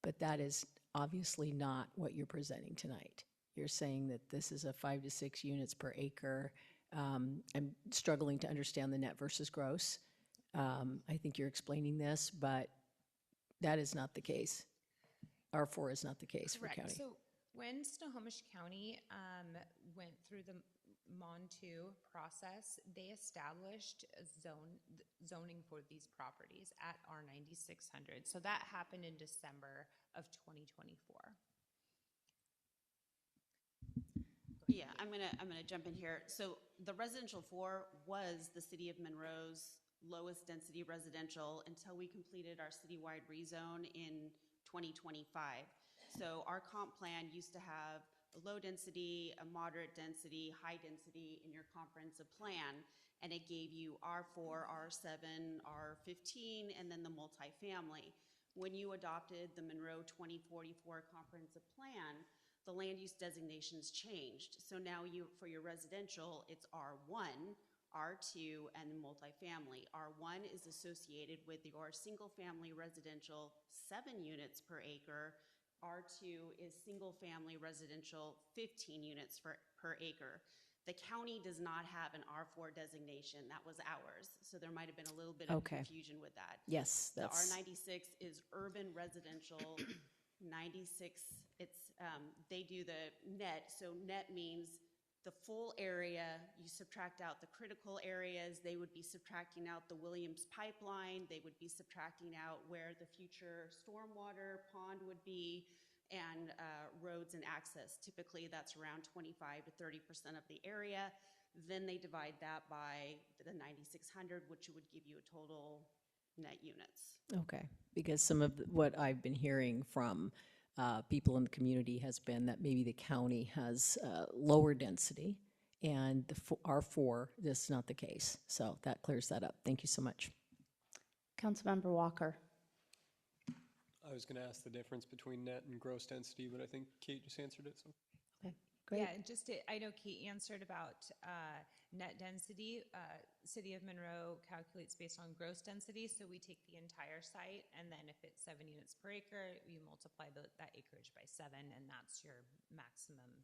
but that is obviously not what you're presenting tonight. You're saying that this is a 5 to 6 units per acre. I'm struggling to understand the net versus gross. I think you're explaining this, but that is not the case. R4 is not the case for Correct. county. So when Snohomish County went through the MON2 process, they established a zoning for these properties at R9600. So that happened in December of 2024. Yeah, I'm gonna jump in here. So the residential 4 was the city of Monroe's lowest density residential until we completed our citywide rezone in 2025. So our comp plan used to have a low density, a moderate density, high density in your comprehensive plan, and it gave you R4, R7, R15, and then the multifamily. When you adopted the Monroe 2044 comprehensive plan, the land use designations changed. So now for your residential, it's R1, R2, and multifamily. R1 is associated with your single family residential 7 units per acre. R2 is single family residential 15 units per acre. The county does not have an R4 designation. That was ours. So there might have been a little bit of confusion with that. Yes, The that's. R96 is urban residential. 96, they do the net. So net means the full area, you subtract out the critical areas, they would be subtracting out the Williams pipeline, they would be subtracting out where the future stormwater pond would be, and roads and access. Typically that's around 25 to 30% of the area. Then they divide that by the 9,600, which would give you a total net units. Okay, because some of what I've been hearing from people in the community has been that maybe the county has lower density, and the R4, this is not the case. So that clears that up. Thank you so much. Councilmember Walker. I was going to ask the difference between net and gross density, but I think Kate just answered it. So. Okay, great. Yeah, I know Kate answered about net density. City of Monroe calculates based on gross density, so we take the entire site, and then if it's 7 units per acre, you multiply that acreage by 7, and that's your maximum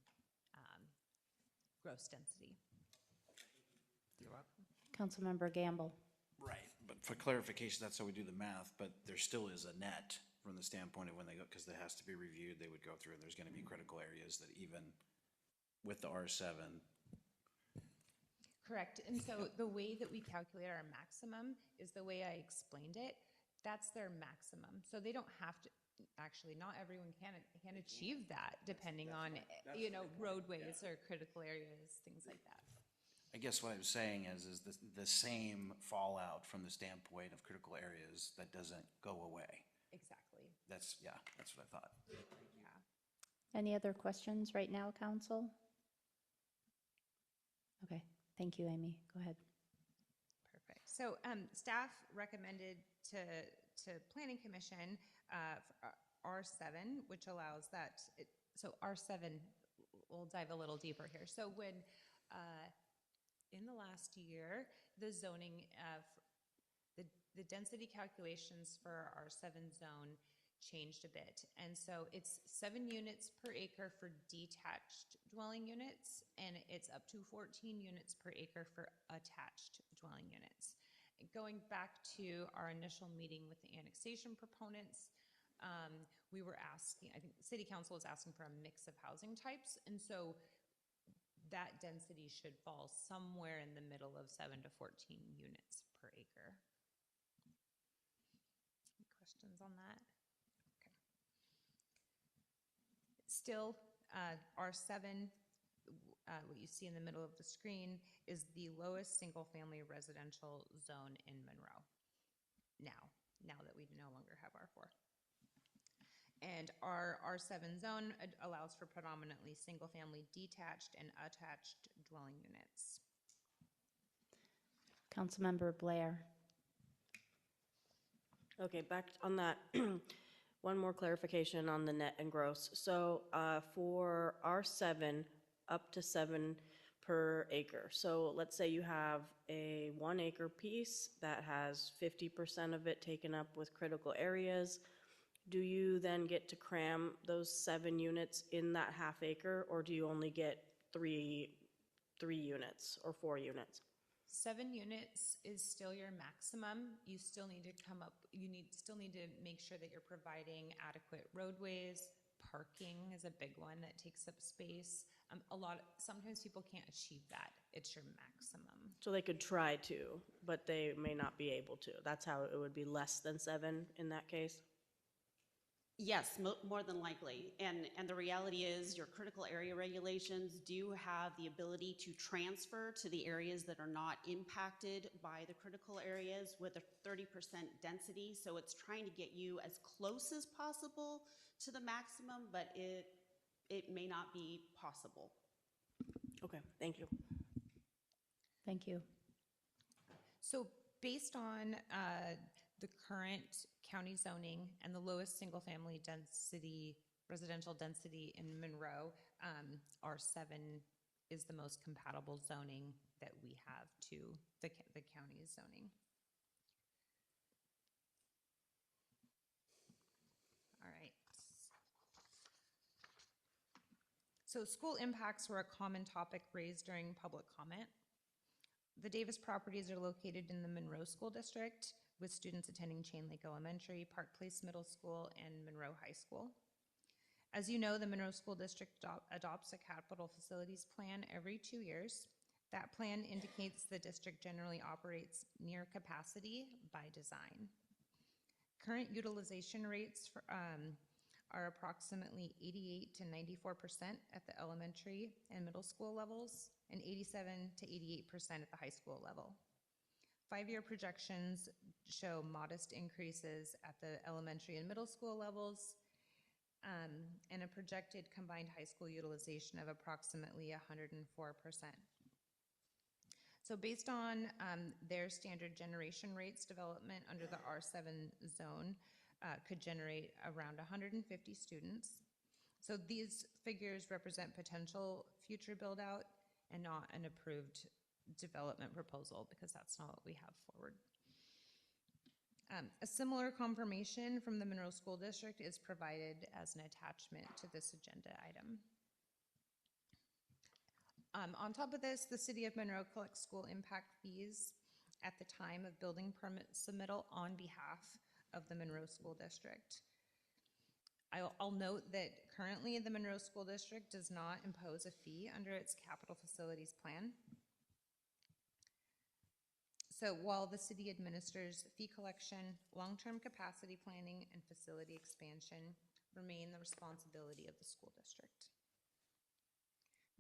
gross density. You're welcome. Councilmember Gamble. Right, but for clarification, that's how we do the math, but there still is a net from the standpoint of when they go, because it has to be reviewed, they would go through, and there's gonna be critical areas that even with the R7. Correct, and so the way that we calculate our maximum is the way I explained it. That's their maximum, so they don't have to, actually, not everyone can achieve that depending on, roadways or critical areas, things like that. I guess what I was saying is the same fallout from the standpoint of critical areas that doesn't go away. Exactly. That's what I thought. Yeah. Any other questions right now, council? Okay, thank you, Amy. Go ahead. Perfect. So staff recommended to Planning Commission R7, which allows that. So R7, we'll dive a little deeper here. So when in the last year, the zoning the density calculations for our 7 zone changed a bit. And so it's 7 units per acre for detached dwelling units, and it's up to 14 units per acre for attached dwelling units. Going back to our initial meeting with the annexation proponents, we were asking, I think the City Council was asking for a mix of housing types, and so that density should fall somewhere in the middle of 7 to 14 units per acre. Any questions on that? Okay. Still, R7, what you see in the middle of the screen, is the lowest single-family residential zone in Monroe. Now that we no longer have R4. And our R7 zone allows for predominantly single-family detached and attached dwelling units. Councilmember Blair. Okay, back on that. One more clarification on the net and gross. So for R7, up to 7 per acre. So let's say you have a 1 acre piece that has 50% of it taken up with critical areas. Do you then get to cram those 7 units in that half acre, or do you only get three units or 4 units? 7 units is still your maximum. You still need to still need to make sure that you're providing adequate roadways. Parking is a big one that takes up space. Sometimes people can't achieve that. It's your maximum. So they could try to, but they may not be able to. That's how it would be less than 7 in that case? Yes, more than likely. And the reality is your critical area regulations do have the ability to transfer to the areas that are not impacted by the critical areas with a 30% density. So it's trying to get you as close as possible to the maximum, but it may not be possible. Okay, thank you. Thank you. So based on the current county zoning and the lowest single-family density, residential density in Monroe, R7 is the most compatible zoning that we have to the county's zoning. All right. So school impacts were a common topic raised during public comment. The Davis properties are located in the Monroe School District, with students attending Chain Lake Elementary, Park Place Middle School, and Monroe High School. As you know, the Monroe School District adopts a capital facilities plan every 2 years. That plan indicates the district generally operates near capacity by design. Current utilization rates are approximately 88 to 94% at the elementary and middle school levels, and 87 to 88% at the high school level. 5-year projections show modest increases at the elementary and middle school levels, and a projected combined high school utilization of approximately 104%. So based on their standard generation rates, development under the R7 zone could generate around 150 students. So these figures represent potential future build out and not an approved development proposal, because that's not what we have forward. A similar confirmation from the Monroe School District is provided as an attachment to this agenda item. On top of this, the City of Monroe collects school impact fees at the time of building permit submittal on behalf of the Monroe School District. I'll note that currently the Monroe School District does not impose a fee under its capital facilities plan. So while the city administers fee collection, long-term capacity planning and facility expansion remain the responsibility of the school district.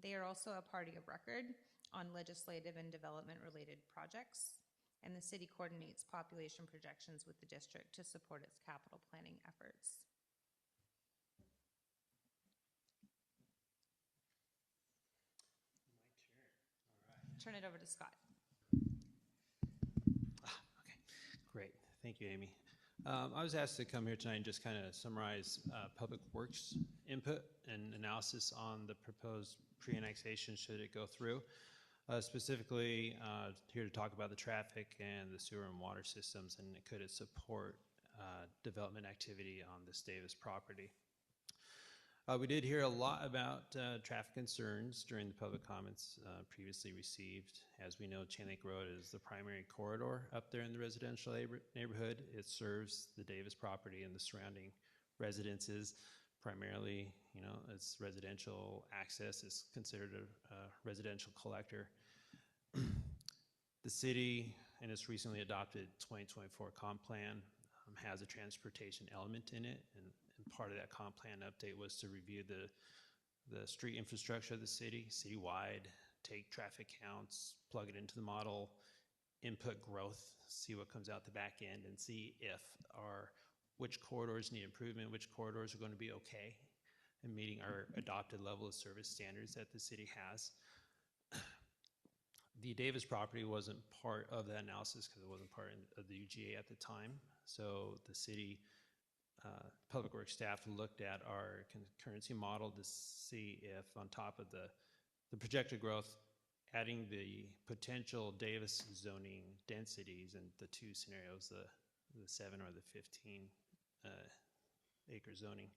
They are also a party of record on legislative and development-related projects, and the city coordinates population projections with the district to support its capital planning efforts. Turn it over to Scott. Great. Thank you, Amy. I was asked to come here tonight and just kind of summarize Public Works input and analysis on the proposed pre-annexation should it go through. Specifically, here to talk about the traffic and the sewer and water systems, and could it support development activity on this Davis property. We did hear a lot about traffic concerns during the public comments previously received. As we know, Chain Lake Road is the primary corridor up there in the residential neighborhood. It serves the Davis property and the surrounding residences. Primarily, you know, its residential access is considered a residential collector. The city, in its recently adopted 2024 comp plan, has a transportation element in it, and part of that comp plan update was to review the street infrastructure of the city, citywide, take traffic counts, plug it into the model, input growth, see what comes out the back end, and see which corridors need improvement, which corridors are going to be okay, and meeting our adopted level of service standards that the city has. The Davis property wasn't part of that analysis because it wasn't part of the UGA at the time. So the city Public Works staff looked at our concurrency model to see if on top of the projected growth, adding the potential Davis zoning densities in the two scenarios, the 7 or the 15 acre zoning,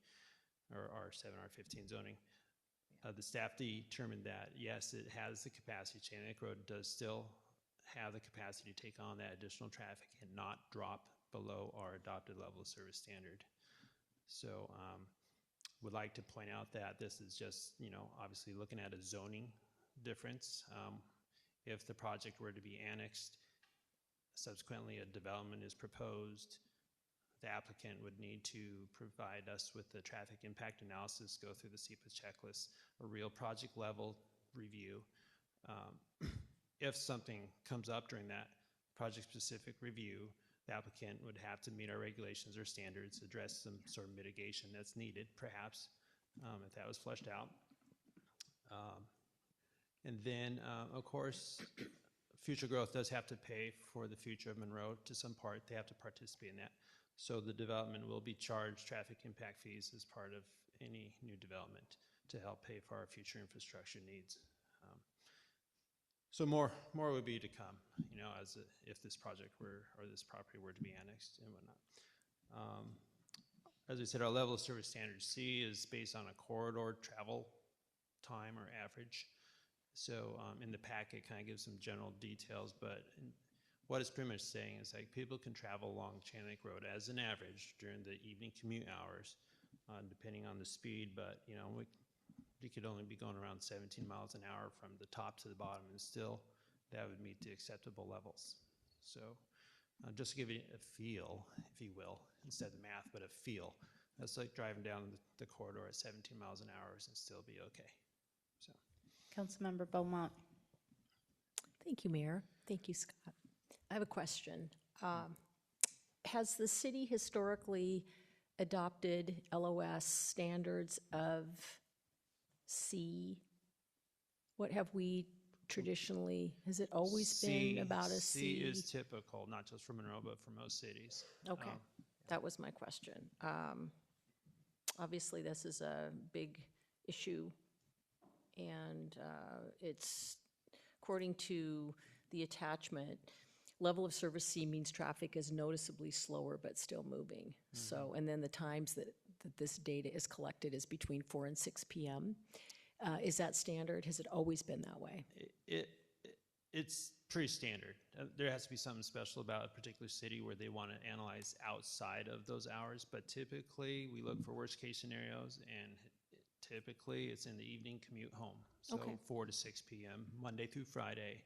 or R7, R15 zoning, the staff determined that yes, it has the capacity. Chain Link Road does still have the capacity to take on that additional traffic and not drop below our adopted level of service standard. So would like to point out that this is just, obviously looking at a zoning difference. If the project were to be annexed, subsequently a development is proposed, the applicant would need to provide us with the traffic impact analysis, go through the SEPA checklist, a real project level review. If something comes up during that project specific review, the applicant would have to meet our regulations or standards, address some sort of mitigation that's needed, perhaps, if that was fleshed out. And then, of course, future growth does have to pay for the future of Monroe to some part. They have to participate in that. So the development will be charged traffic impact fees as part of any new development to help pay for our future infrastructure needs. So more would be to come, if this project were, or this property were to be annexed and whatnot. As I said, our level of service standard C is based on a corridor travel time or average. So in the packet, kind of gives some general details, but what it's pretty much saying is like people can travel along Chain Link Road as an average during the evening commute hours, depending on the speed, but we could only be going around 17 miles an hour from the top to the bottom, and still that would meet the acceptable levels. So just to give you a feel, if you will, instead of the math, but a feel, that's like driving down the corridor at 17 miles an hour and still be okay. So. Councilmember Beaumont. Thank you, Mayor. Thank you, Scott. I have a question. Has the city historically adopted LOS standards of C? What have we traditionally, has it always been about a C? C is typical, not just for Monroe, but for most cities. Okay, that was my question. Obviously, this is a big issue, and it's, according to the attachment, level of service C means traffic is noticeably slower but still moving. Mm-hmm. So, and then the times that this data is collected is between 4 and 6 p.m. Is that standard? Has it always been that way? It's pretty standard. There has to be something special about a particular city where they want to analyze outside of those hours, but typically we look for worst case scenarios, and typically it's in the evening commute home. So 4 to 6 p.m., Monday through Friday.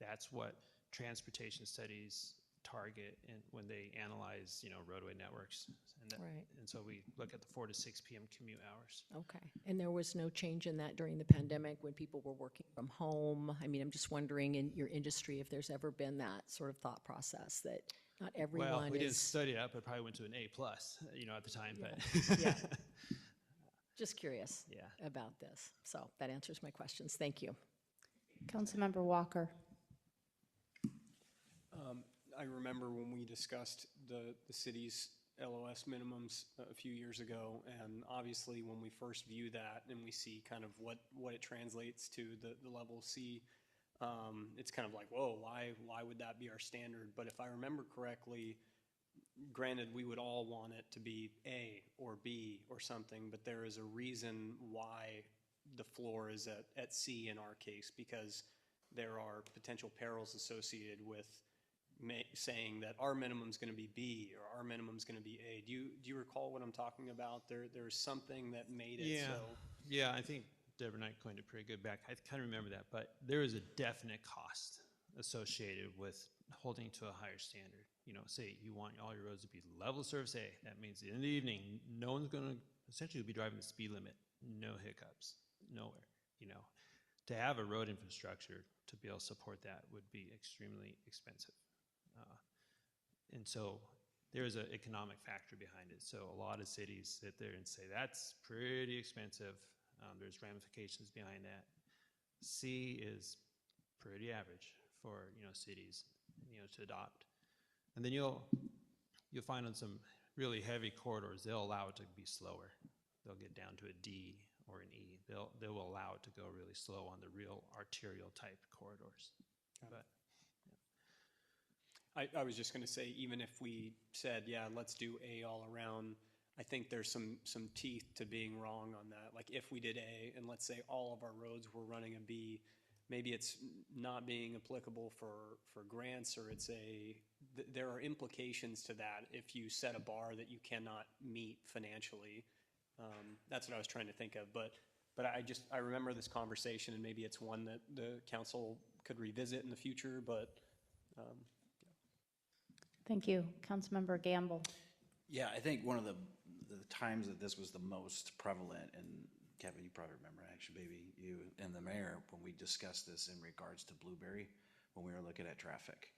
That's what transportation studies target and when they analyze, roadway networks. And right. And so we look at the 4 to 6 p.m. commute hours. Okay. And there was no change in that during the pandemic when people were working from home? I mean, I'm just wondering in your industry if there's ever been that sort of thought process that not everyone well, we didn't study it up, but probably went to an A+, at the time. Yeah. But yeah. Just curious about this. So that answers my questions. Thank you. Councilmember Walker. I remember when we discussed the city's LOS minimums a few years ago, and obviously when we first view that and we see kind of what it translates to the level C, it's kind of like, whoa, why would that be our standard? But if I remember correctly, granted, we would all want it to be A or B or something, but there is a reason why the floor is at C in our case, because there are potential perils associated with saying that our minimum is going to be B or our minimum is going to be A. Do you recall what I'm talking about? There's something that made it so. Yeah, I think Deborah Knight coined it pretty good back. I kind of remember that, but there is a definite cost associated with holding to a higher standard. Say you want all your roads to be level service A. That means in the evening, no one's going to essentially be driving the speed limit. No hiccups, nowhere. To have a road infrastructure to be able to support that would be extremely expensive. And so there's an economic factor behind it. So a lot of cities sit there and say, that's pretty expensive. There's ramifications behind that. C is pretty average for, cities, to adopt. And then you'll find on some really heavy corridors, they'll allow it to be slower. They'll get down to a D or an E. They will allow it to go really slow on the real arterial type corridors. But I was just going to say, even if we said, yeah, let's do A all around, I think there's some teeth to being wrong on that. Like if we did A and let's say all of our roads were running a B, maybe it's not being applicable for grants, or there are implications to that if you set a bar that you cannot meet financially. That's what I was trying to think of. But I remember this conversation, and maybe it's one that the council could revisit in the future, but Thank you. Councilmember Gamble. Yeah, I think one of the times that this was the most prevalent, and Kevin, you probably remember, actually, maybe you and the mayor, when we discussed this in regards to Blueberry, when we were looking at traffic.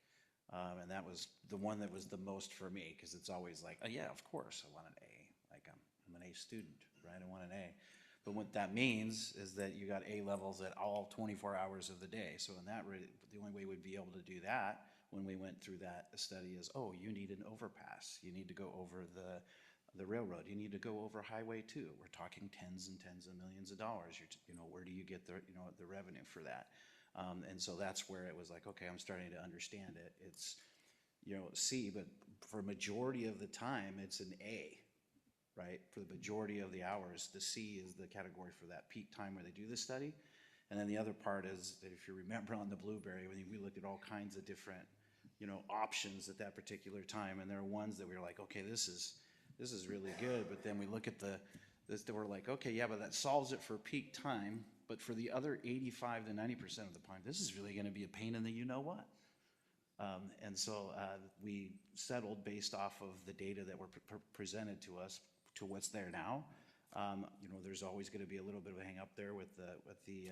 And that was the one that was the most for me, because it's always like, oh yeah, of course, I want an A. Like I'm an A student, right? I want an A. But what that means is that you got A levels at all 24 hours of the day. So in that, the only way we'd be able to do that when we went through that study is, oh, you need an overpass. You need to go over the railroad. You need to go over Highway 2. We're talking tens and tens of millions of dollars. Where do you get the revenue for that? And so that's where it was like, okay, I'm starting to understand it. It's, C, but for a majority of the time, it's an A, right? For the majority of the hours, the C is the category for that peak time where they do the study. And then the other part is that if you remember on the Blueberry, we looked at all kinds of different, options at that particular time. And there are ones that we were like, okay, this is really good. But then we look at this, we're like, okay, yeah, but that solves it for peak time. But for the other 85 to 90% of the time, this is really going to be a pain in the you-know-what. And so we settled based off of the data that were presented to us to what's there now. There's always going to be a little bit of a hang up there with the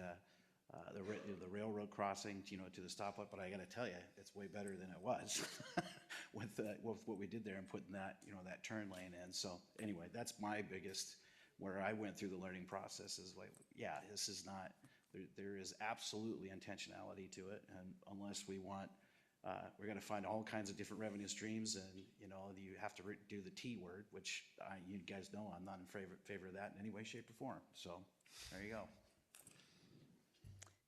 railroad crossing, to the stoplight. But I got to tell you, it's way better than it was with what we did there and putting that, that turn lane in. So anyway, that's my biggest, where I went through the learning process is like, yeah, this is not, there is absolutely intentionality to it. And unless we want, we're going to find all kinds of different revenue streams, and you have to do the T word, which you guys know I'm not in favor of that in any way, shape, or form. So there you go.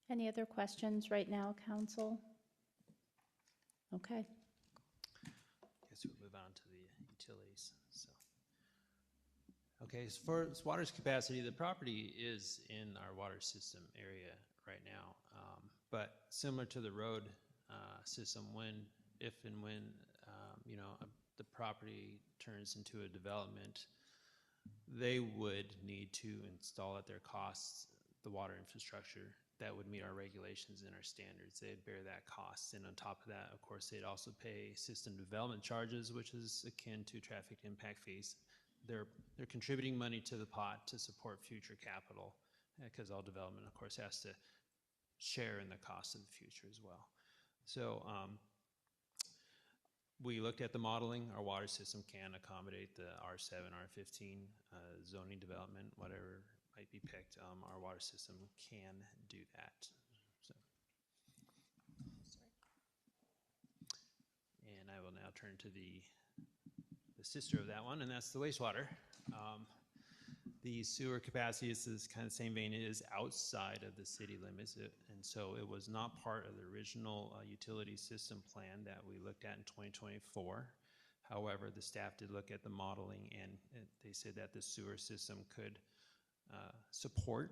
Any other questions right now, council? Okay. Guess we'll move on to the utilities. So, okay, as far as water's capacity, the property is in our water system area right now, but similar to the road system, if and when the property turns into a development, they would need to install at their costs the water infrastructure that would meet our regulations and our standards. They'd bear that cost, and on top of that, of course, they'd also pay system development charges, which is akin to traffic impact fees. They're contributing money to the pot to support future capital, because all development, of course, has to share in the cost of the future as well. So we looked at the modeling. Our water system can accommodate the R7, R15 zoning development, whatever might be picked. Our water system can do that. So, and I will now turn to the sister of that one, and that's the wastewater. The sewer capacity is this kind of same vein. It is outside of the city limits, and so it was not part of the original utility system plan that we looked at in 2024. However, the staff did look at the modeling, and they said that the sewer system could support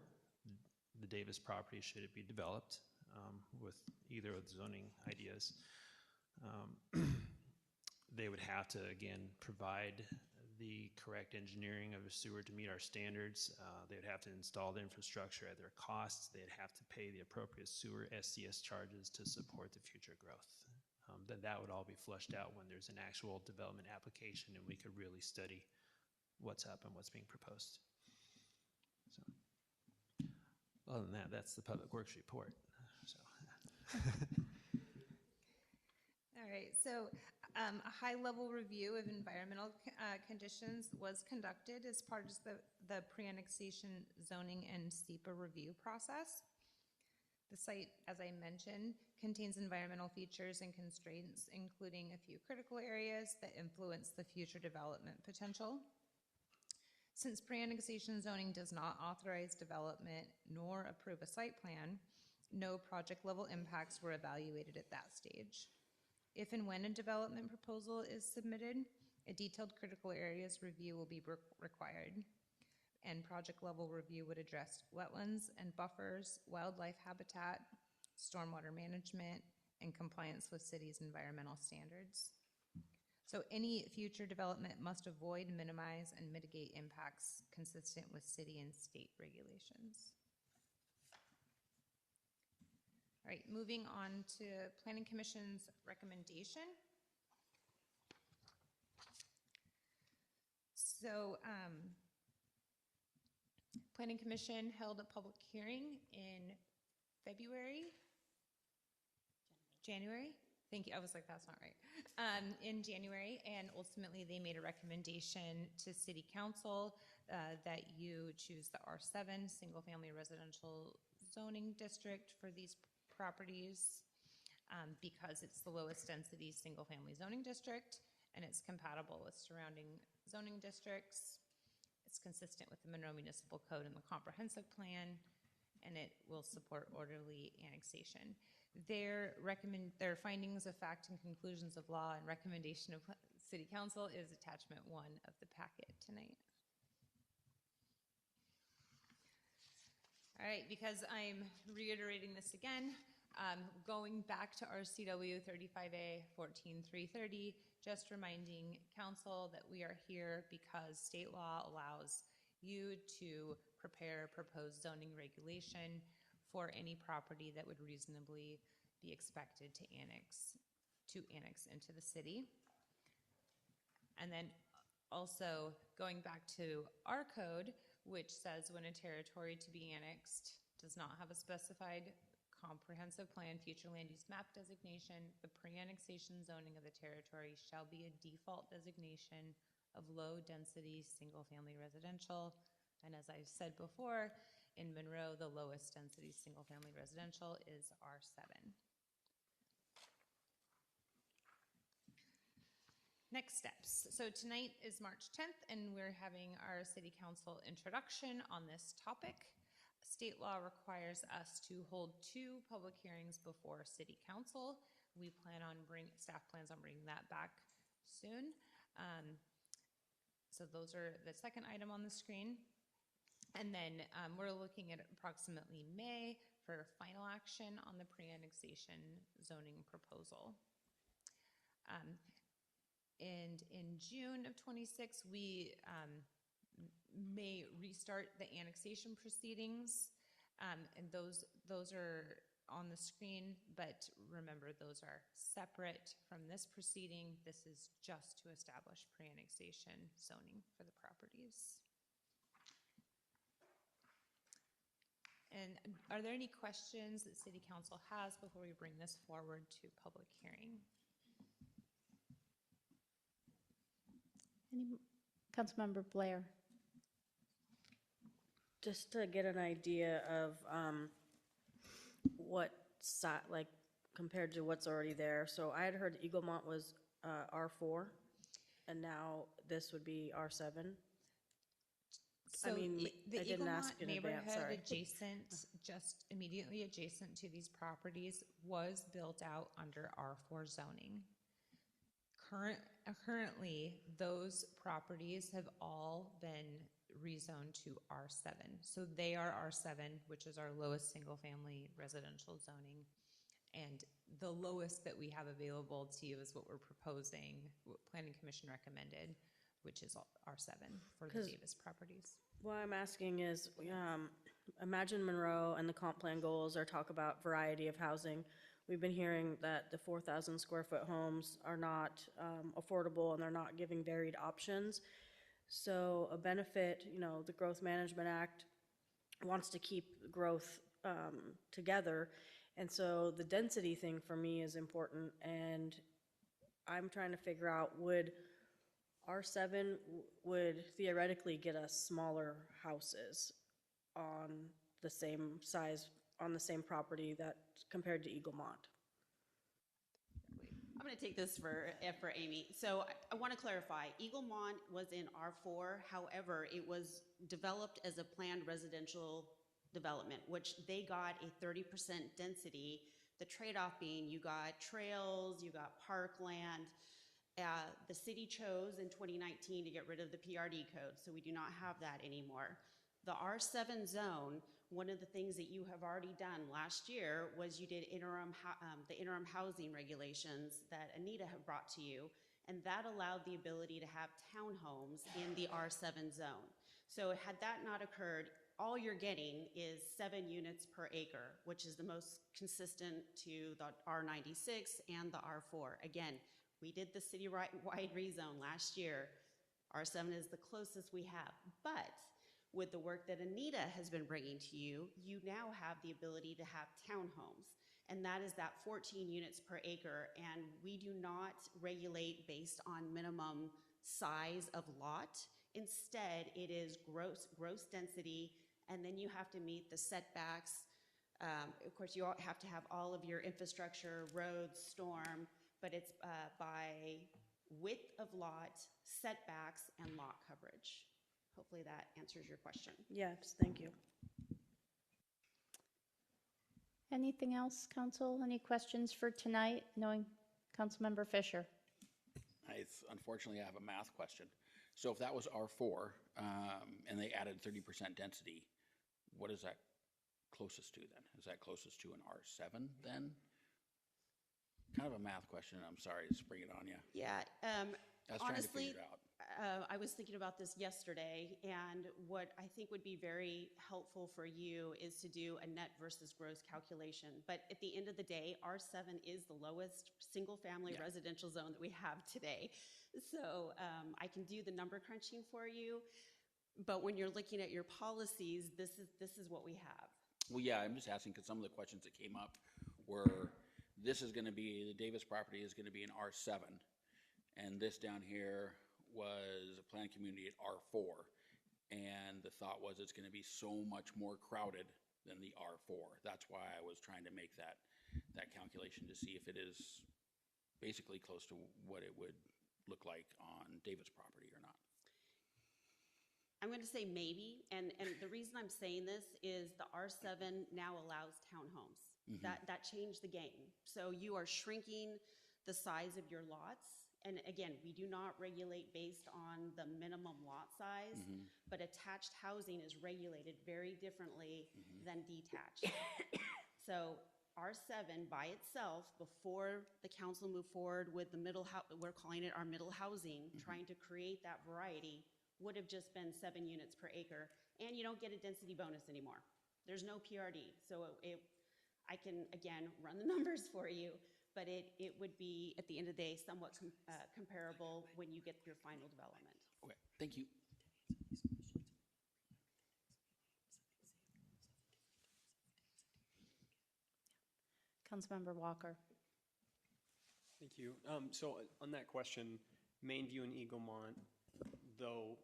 the Davis property should it be developed with either of the zoning ideas. They would have to, again, provide the correct engineering of a sewer to meet our standards. They would have to install the infrastructure at their costs. They'd have to pay the appropriate sewer SDS charges to support the future growth. Then that would all be flushed out when there's an actual development application, and we could really study what's up and what's being proposed. So, other than that, that's the Public Works report. So. All right, so a high-level review of environmental conditions was conducted as part of the pre-annexation zoning and SEPA review process. The site, as I mentioned, contains environmental features and constraints, including a few critical areas that influence the future development potential. Since pre-annexation zoning does not authorize development nor approve a site plan, no project-level impacts were evaluated at that stage. If and when a development proposal is submitted, a detailed critical areas review will be required, and project-level review would address wetlands and buffers, wildlife habitat, stormwater management, and compliance with cities' environmental standards. So any future development must avoid, minimize, and mitigate impacts consistent with city and state regulations. All right, moving on to Planning Commission's recommendation. So, Planning Commission held a public hearing in January? Thank you. I was like, that's not right. In January, and ultimately they made a recommendation to City Council that you choose the R7 single-family residential zoning district for these properties because it's the lowest density single-family zoning district and it's compatible with surrounding zoning districts. It's consistent with the Monroe Municipal Code and the Comprehensive Plan, and it will support orderly annexation. Their findings of fact and conclusions of law and recommendation of City Council is attachment 1 of the packet tonight. All right, because I'm reiterating this again, going back to RCW 35A 14330, just reminding council that we are here because state law allows you to prepare proposed zoning regulation for any property that would reasonably be expected to annex into the city. And then also going back to our code, which says when a territory to be annexed does not have a specified comprehensive plan, future land use map designation, the pre-annexation zoning of the territory shall be a default designation of low density single family residential. And as I've said before, in Monroe, the lowest density single family residential is R7. Next steps. So tonight is March 10th, and we're having our City Council introduction on this topic. State law requires us to hold 2 public hearings before City Council. Staff plans on bringing that back soon. So those are the second item on the screen. And then we're looking at approximately May for final action on the pre-annexation zoning proposal. And in June of 26, we may restart the annexation proceedings, and those are on the screen, but remember those are separate from this proceeding. This is just to establish pre-annexation zoning for the properties. And are there any questions that City Council has before we bring this forward to public hearing? Councilmember Blair. Just to get an idea of like compared to what's already there. So I had heard Eaglemont was R4, and now this would be R7. So I mean, the I didn't ask Eaglemont in advance, neighborhood sorry. adjacent, just immediately adjacent to these properties, was built out under R4 zoning. Currently, those properties have all been rezoned to R7. So they are R7, which is our lowest single-family residential zoning. And the lowest that we have available to you is what we're proposing, what Planning Commission recommended, which is R7 for the Davis properties. What I'm asking is, imagine Monroe and the comp plan goals are talk about variety of housing. We've been hearing that the 4,000 square foot homes are not affordable and they're not giving varied options. So a benefit, the Growth Management Act wants to keep growth together. And so the density thing for me is important. And I'm trying to figure out, would R7 would theoretically get us smaller houses on the same size, on the same property that compared to Eaglemont. I'm going to take this for Amy. So I want to clarify, Eaglemont was in R4. However, it was developed as a planned residential development, which they got a 30% density. The trade-off being you got trails, you got parkland. The city chose in 2019 to get rid of the PRD code, so we do not have that anymore. The R7 zone, one of the things that you have already done last year was you did the interim housing regulations that Anita had brought to you, and that allowed the ability to have townhomes in the R7 zone. So had that not occurred, all you're getting is 7 units per acre, which is the most consistent to the R96 and the R4. Again, we did the city-wide rezone last year. R7 is the closest we have, but with the work that Anita has been bringing to you, you now have the ability to have townhomes, and that is that 14 units per acre, and we do not regulate based on minimum size of lot. Instead, it is gross density, and then you have to meet the setbacks. Of course, you have to have all of your infrastructure, roads, storm, but it's by width of lot, setbacks, and lot coverage. Hopefully that answers your question. Yes, thank you. Anything else, council? Any questions for tonight? Knowing Councilmember Fisher. Unfortunately, I have a math question. So if that was R4 and they added 30% density, what is that closest to then? Is that closest to an R7 then? Kind of a math question. I'm sorry to spring it on you. Yeah. I was trying to Honestly, figure it out. I was thinking about this yesterday, and what I think would be very helpful for you is to do a net versus gross calculation. But at the end of the day, R7 is the lowest single-family residential zone that we have today. So I can do the number crunching for you, but when you're looking at your policies, this is what we have. Well, yeah, I'm just asking because some of the questions that came up were, this is going to be, the Davis property is going to be an R7, and this down here was a planned community at R4, and the thought was it's going to be so much more crowded than the R4. That's why I was trying to make that calculation to see if it is basically close to what it would look like on David's property or not. I'm going to say maybe, and the reason I'm saying this is the R7 now allows townhomes. Mm-hmm. That changed the game. So you are shrinking the size of your lots. And again, we do not regulate based on the minimum lot size, but attached housing is regulated very differently than detached. So R7 by itself, before the council moved forward with the we're calling it our middle housing, trying to create that variety, would have just been 7 units per acre, and you don't get a density bonus anymore. There's no PRD, so I can, again, run the numbers for you, but it would be, at the end of the day, somewhat comparable when you get your final development. Okay, thank you. Councilmember Walker. Thank you. So on that question, Mainview and Eaglemont, though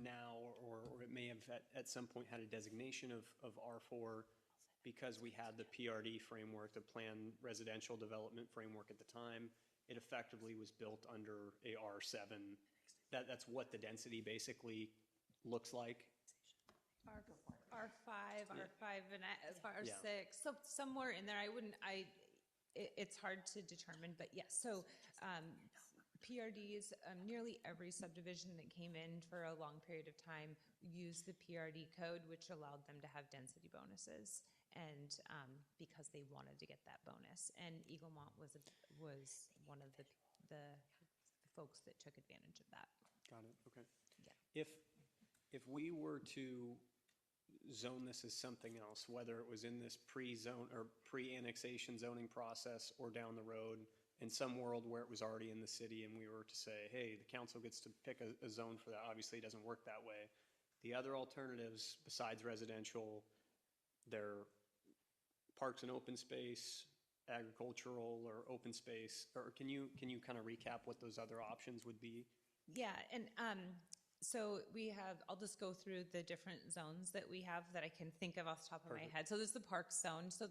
now, or it may have at some point had a designation of R4 because we had the PRD framework, the Planned Residential Development Framework at the time, it effectively was built under a R7. That's what the density basically looks like. R5, R5 and R6, so somewhere in there. It's hard to determine, but yes. So PRDs, nearly every subdivision that came in for a long period of time used the PRD code, which allowed them to have density bonuses, and because they wanted to get that bonus. And Eaglemont was one of the folks that took advantage of that. Got it. Okay. Yeah. If we were to zone this as something else, whether it was in this pre-zone or pre-annexation zoning process or down the road in some world where it was already in the city and we were to say, hey, the council gets to pick a zone for that. Obviously, it doesn't work that way. The other alternatives besides residential, they're parks and open space, agricultural or open space, or can you kind of recap what those other options would be? Yeah, and So we have, I'll just go through the different zones that we have that I can think of off the top of my Perfect. head. So there's the park zone. So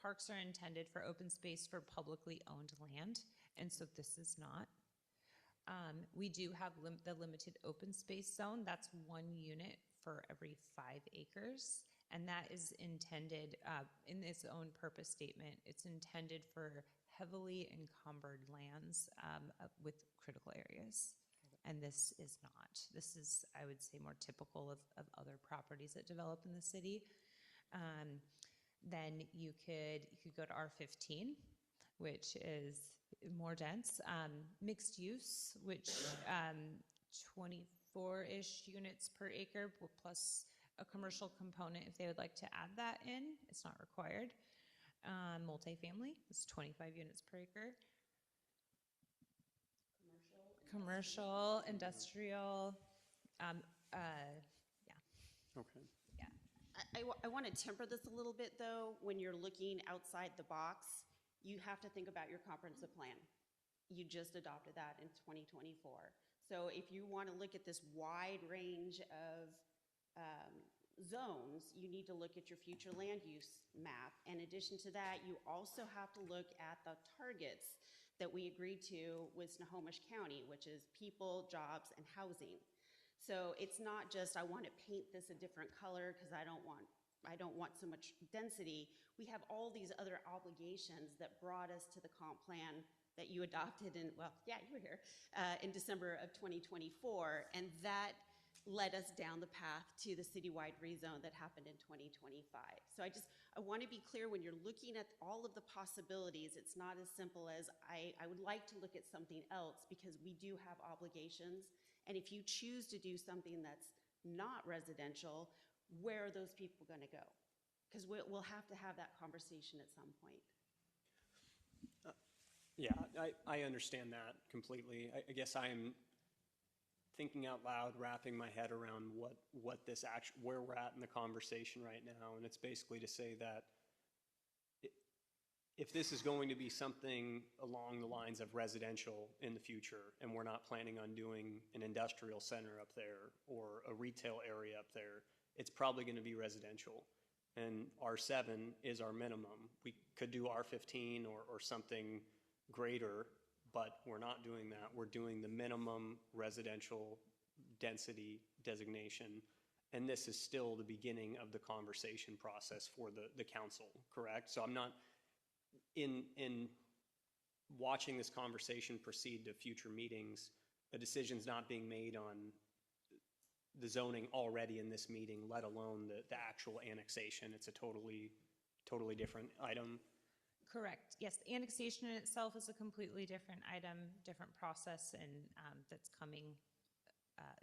parks are intended for open space for publicly owned land. And so this is not. We do have the limited open space zone. That's 1 unit for every 5 acres. And that is intended, in its own purpose statement, it's intended for heavily encumbered lands with critical areas. And this is not. This is, I would say, more typical of other properties that develop in the city. Then you could go to R15, which is more dense. Mixed use, which 24-ish units per acre plus a commercial component if they would like to add that in. It's not required. Multifamily is 25 units per acre. Commercial, industrial, yeah. Okay. Yeah. I want to temper this a little bit, though. When you're looking outside the box, you have to think about your comprehensive plan. You just adopted that in 2024. So if you want to look at this wide range of zones, you need to look at your future land use map. In addition to that, you also have to look at the targets that we agreed to with Snohomish County, which is people, jobs, and housing. So it's not just, I want to paint this a different color because I don't want so much density. We have all these other obligations that brought us to the comp plan that you adopted in, well, yeah, you were here, in December of 2024. And that led us down the path to the citywide rezone that happened in 2025. So I want to be clear, when you're looking at all of the possibilities, it's not as simple as I would like to look at something else because we do have obligations. And if you choose to do something that's not residential, where are those people going to go? Because we'll have to have that conversation at some point. Yeah, I understand that completely. I guess I'm thinking out loud, wrapping my head around what this where we're at in the conversation right now, and it's basically to say that if this is going to be something along the lines of residential in the future, and we're not planning on doing an industrial center up there or a retail area up there, it's probably going to be residential. And R7 is our minimum. We could do R15 or something greater, but we're not doing that. We're doing the minimum residential density designation. And this is still the beginning of the conversation process for the council, correct? So I'm not, in watching this conversation proceed to future meetings, a decision's not being made on the zoning already in this meeting, let alone the actual annexation. It's a totally different item. Correct. Yes, the annexation in itself is a completely different item, different process, and that's coming.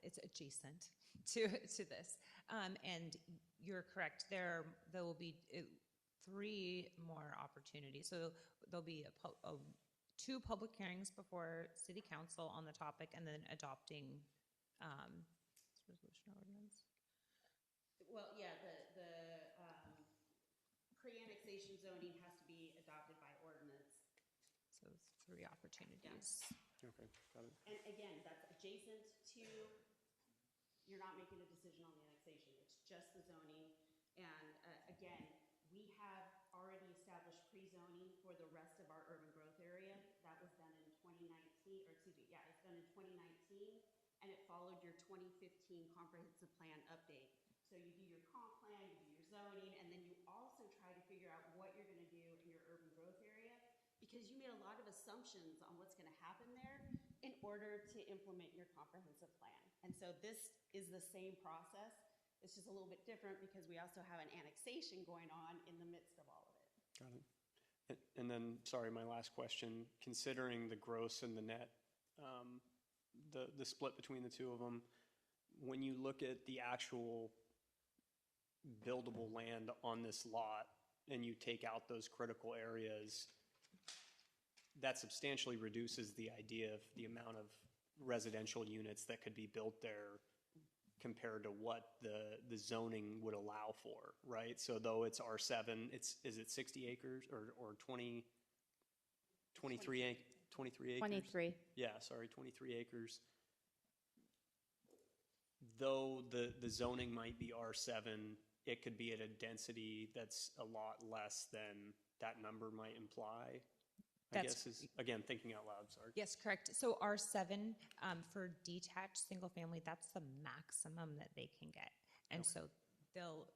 It's adjacent to this. And you're correct. There will be 3 more opportunities. So there'll be 2 public hearings before City Council on the topic, and then adopting resolution ordinance. Well, yeah, the pre-annexation zoning has to be adopted by ordinance. So 3 opportunities. Yeah. Okay, got it. And again, that's adjacent to, you're not making a decision on the annexation. It's just the zoning. And again, we have already established pre-zoning for the rest of our urban growth area. That was done in 2019, or excuse me, yeah, it's done in 2019, and it followed your 2015 comprehensive plan update. So you do your comp plan, you do your zoning, and then you also try to figure out what you're going to do in your urban growth area, because you made a lot of assumptions on what's going to happen there in order to implement your comprehensive plan. And so this is the same process. It's just a little bit different because we also have an annexation going on in the midst of all of it. Got it. And then, sorry, my last question, considering the gross and the net, the split between the 2 of them, when you look at the actual buildable land on this lot and you take out those critical areas, that substantially reduces the idea of the amount of residential units that could be built there compared to what the zoning would allow for, right? So though it's R7, is it 60 acres or 23 acres? 23. Yeah, sorry, 23 acres. though the zoning might be R7, it could be at a density that's a lot less than that number might imply. I That's- guess is, again, thinking out loud, sorry. Yes, correct. So R7 for detached single family, that's the maximum that they can get. And so they'll,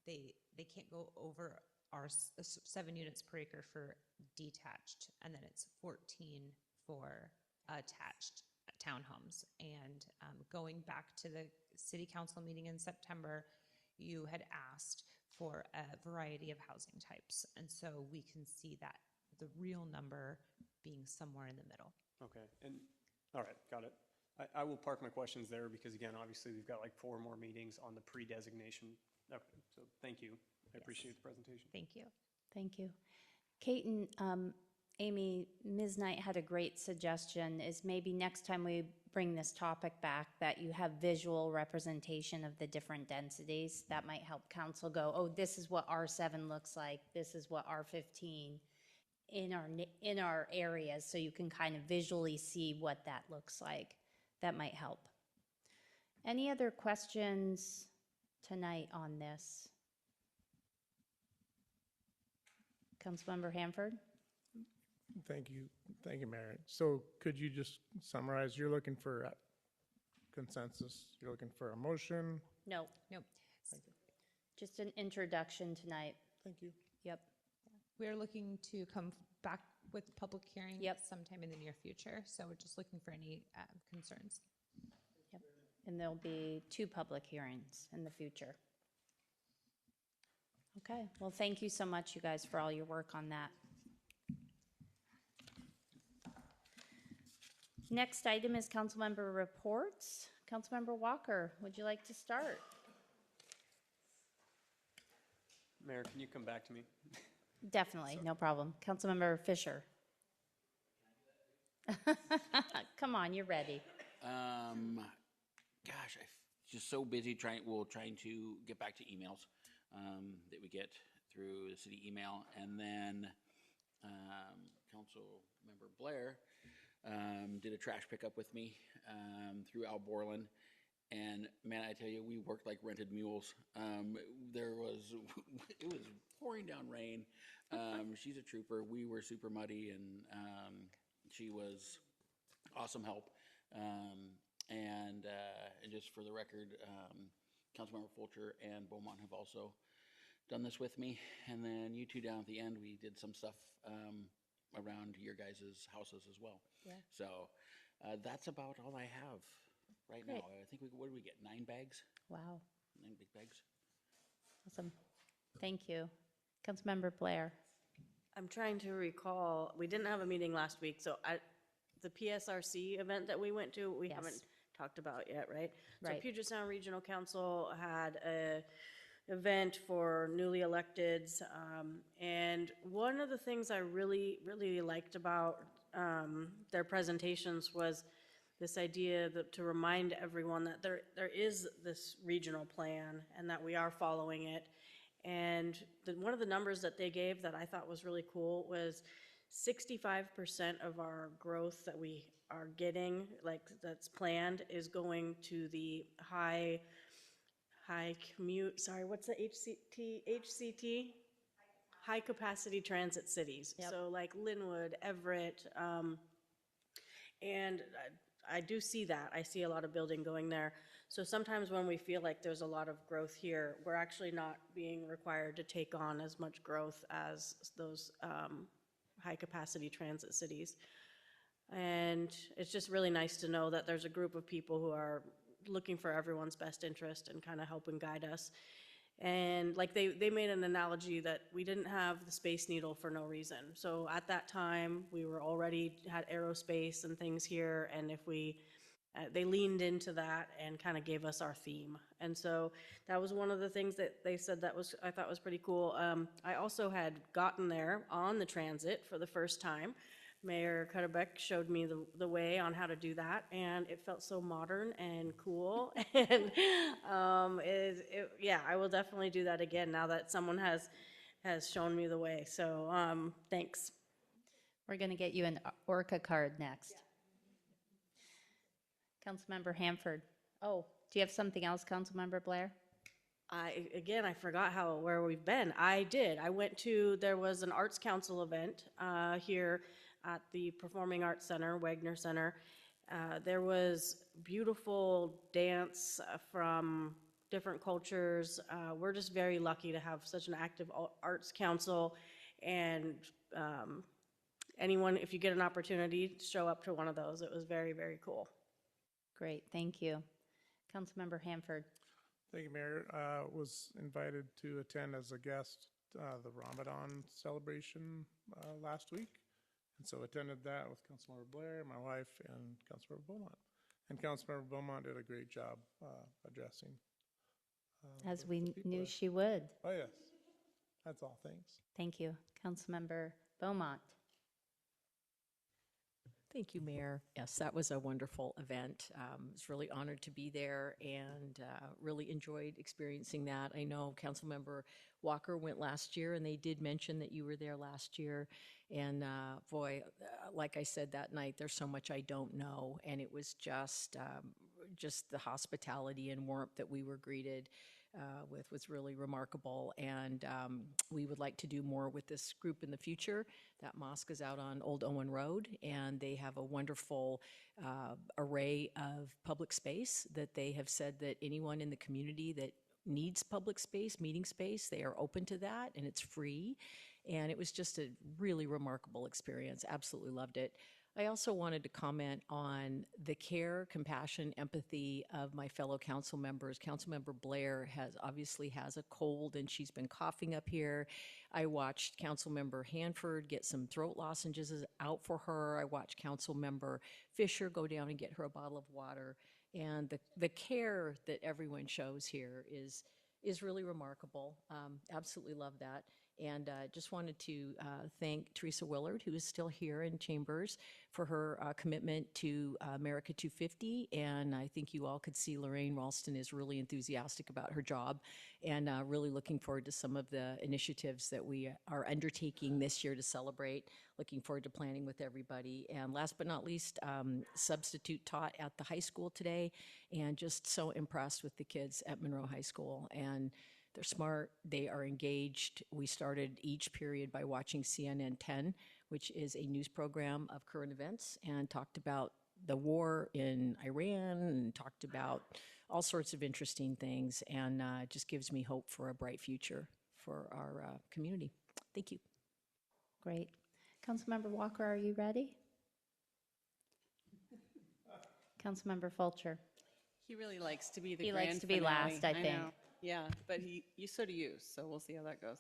they can't go over our 7 units per acre for detached, and then it's 14 for attached townhomes. And going back to the city council meeting in September, you had asked for a variety of housing types. And so we can see that the real number being somewhere in the middle. Okay, and, all right, got it. I will park my questions there because, again, obviously, we've got like 4 more meetings on the pre-designation. Okay, so thank you. I appreciate the presentation. Thank you. Thank you. Kate and Amy, Ms. Knight had a great suggestion, is maybe next time we bring this topic back, that you have visual representation of the different densities. That might help council go, oh, this is what R7 looks like, this is what R15 in our areas, so you can kind of visually see what that looks like. That might help. Any other questions tonight on this? Councilmember Hanford? Thank you, Mayor. So could you just summarize, you're looking for consensus, you're looking for a motion? No. Nope. Just an introduction tonight. Thank you. Yep. We're looking to come back with public hearing sometime in the near future. So we're just looking for any concerns. Yep. And there'll be 2 public hearings in the future. Okay, well, thank you so much, you guys, for all your work on that. Next item is councilmember reports. Councilmember Walker, would you like to start? Mayor, can you come back to me? Definitely, no problem. Councilmember Fisher. Come on, you're ready. Gosh, I'm just so busy trying to get back to emails that we get through the city email. And then Council Member Blair did a trash pickup with me through Al Borland. And man, I tell you, we worked like rented mules. It was pouring down rain. She's a trooper. We were super muddy, and she was awesome help. And just for the record, Councilmember Fulcher and Beaumont have also done this with me. And then you two down at the end, we did some stuff around your guys' houses as well. Yeah. So that's about all I have right Great. now. I think what did we get? 9 bags? Wow, 9 big bags. awesome. Thank you. Councilmember Blair. I'm trying to recall, we didn't have a meeting last week, so the PSRC event that we went to, we Yes. haven't talked about yet, right? Right. So Puget Sound Regional Council had a event for newly electeds, and one of the things I really, really liked about their presentations was this idea to remind everyone that there is this regional plan and that we are following it. And one of the numbers that they gave that I thought was really cool was 65% of our growth that we are getting, like that's planned, is going to the high commute, sorry, what's the HCT? High capacity transit cities. Yep. So like Linwood, Everett, and I do see that. I see a lot of building going there. So sometimes when we feel like there's a lot of growth here, we're actually not being required to take on as much growth as those high-capacity transit cities. And it's just really nice to know that there's a group of people who are looking for everyone's best interest and kind of helping guide us. And like they made an analogy that we didn't have the Space Needle for no reason. So at that time, we were already had aerospace and things here, and if they leaned into that and kind of gave us our theme. And so that was one of the things that they said I thought was pretty cool. I also had gotten there on the transit for the first time. Mayor Cutterbeck showed me the way on how to do that, and it felt so modern and cool. And yeah, I will definitely do that again now that someone has shown me the way. So thanks. We're going to get you an Orca card next. Councilmember Hanford. Oh, Do you have something else, Councilmember Blair? I forgot where we've been. I went to, there was an Arts Council event here at the Performing Arts Center, Wagner Center. There was beautiful dance from different cultures. We're just very lucky to have such an active arts council, and anyone, if you get an opportunity, show up to one of those. It was very, very cool. Great, thank you. Councilmember Hanford. Thank you, Mayor. Was invited to attend as a guest the Ramadan celebration last week. And so attended that with Councilmember Blair, my wife, and Councilmember Beaumont. And Councilmember Beaumont did a great job addressing. As we knew she would. Oh, yes. That's all. Thanks. Thank you. Councilmember Beaumont. Thank you, Mayor. Yes, that was a wonderful event. I was really honored to be there and really enjoyed experiencing that. I know Councilmember Walker went last year, and they did mention that you were there last year. And boy, like I said that night, there's so much I don't know, and it was just the hospitality and warmth that we were greeted with was really remarkable. And we would like to do more with this group in the future. That mosque is out on Old Owen Road, and they have a wonderful array of public space that they have said that anyone in the community that needs public space, meeting space, they are open to that, and it's free. And it was just a really remarkable experience. Absolutely loved it. I also wanted to comment on the care, compassion, empathy of my fellow council members. Councilmember Blair obviously has a cold, and she's been coughing up here. I watched Councilmember Hanford get some throat lozenges out for her. I watched Councilmember Fisher go down and get her a bottle of water. And the care that everyone shows here is really remarkable. Absolutely love that. And just wanted to thank Teresa Willard, who is still here in Chambers, for her commitment to America 250. And I think you all could see Lorraine Ralston is really enthusiastic about her job, and really looking forward to some of the initiatives that we are undertaking this year to celebrate. Looking forward to planning with everybody. And last but not least, substitute taught at the high school today, and just so impressed with the kids at Monroe High School. And they're smart, they are engaged. We started each period by watching CNN 10, which is a news program of current events, and talked about the war in Iran, and talked about all sorts of interesting things, and it just gives me hope for a bright future for our community. Thank you. Great. Councilmember Walker, are you ready? Councilmember Fulcher. He really likes to be the He grand likes to be finale. last, I think. know. Yeah, but so do you, so we'll see how that goes.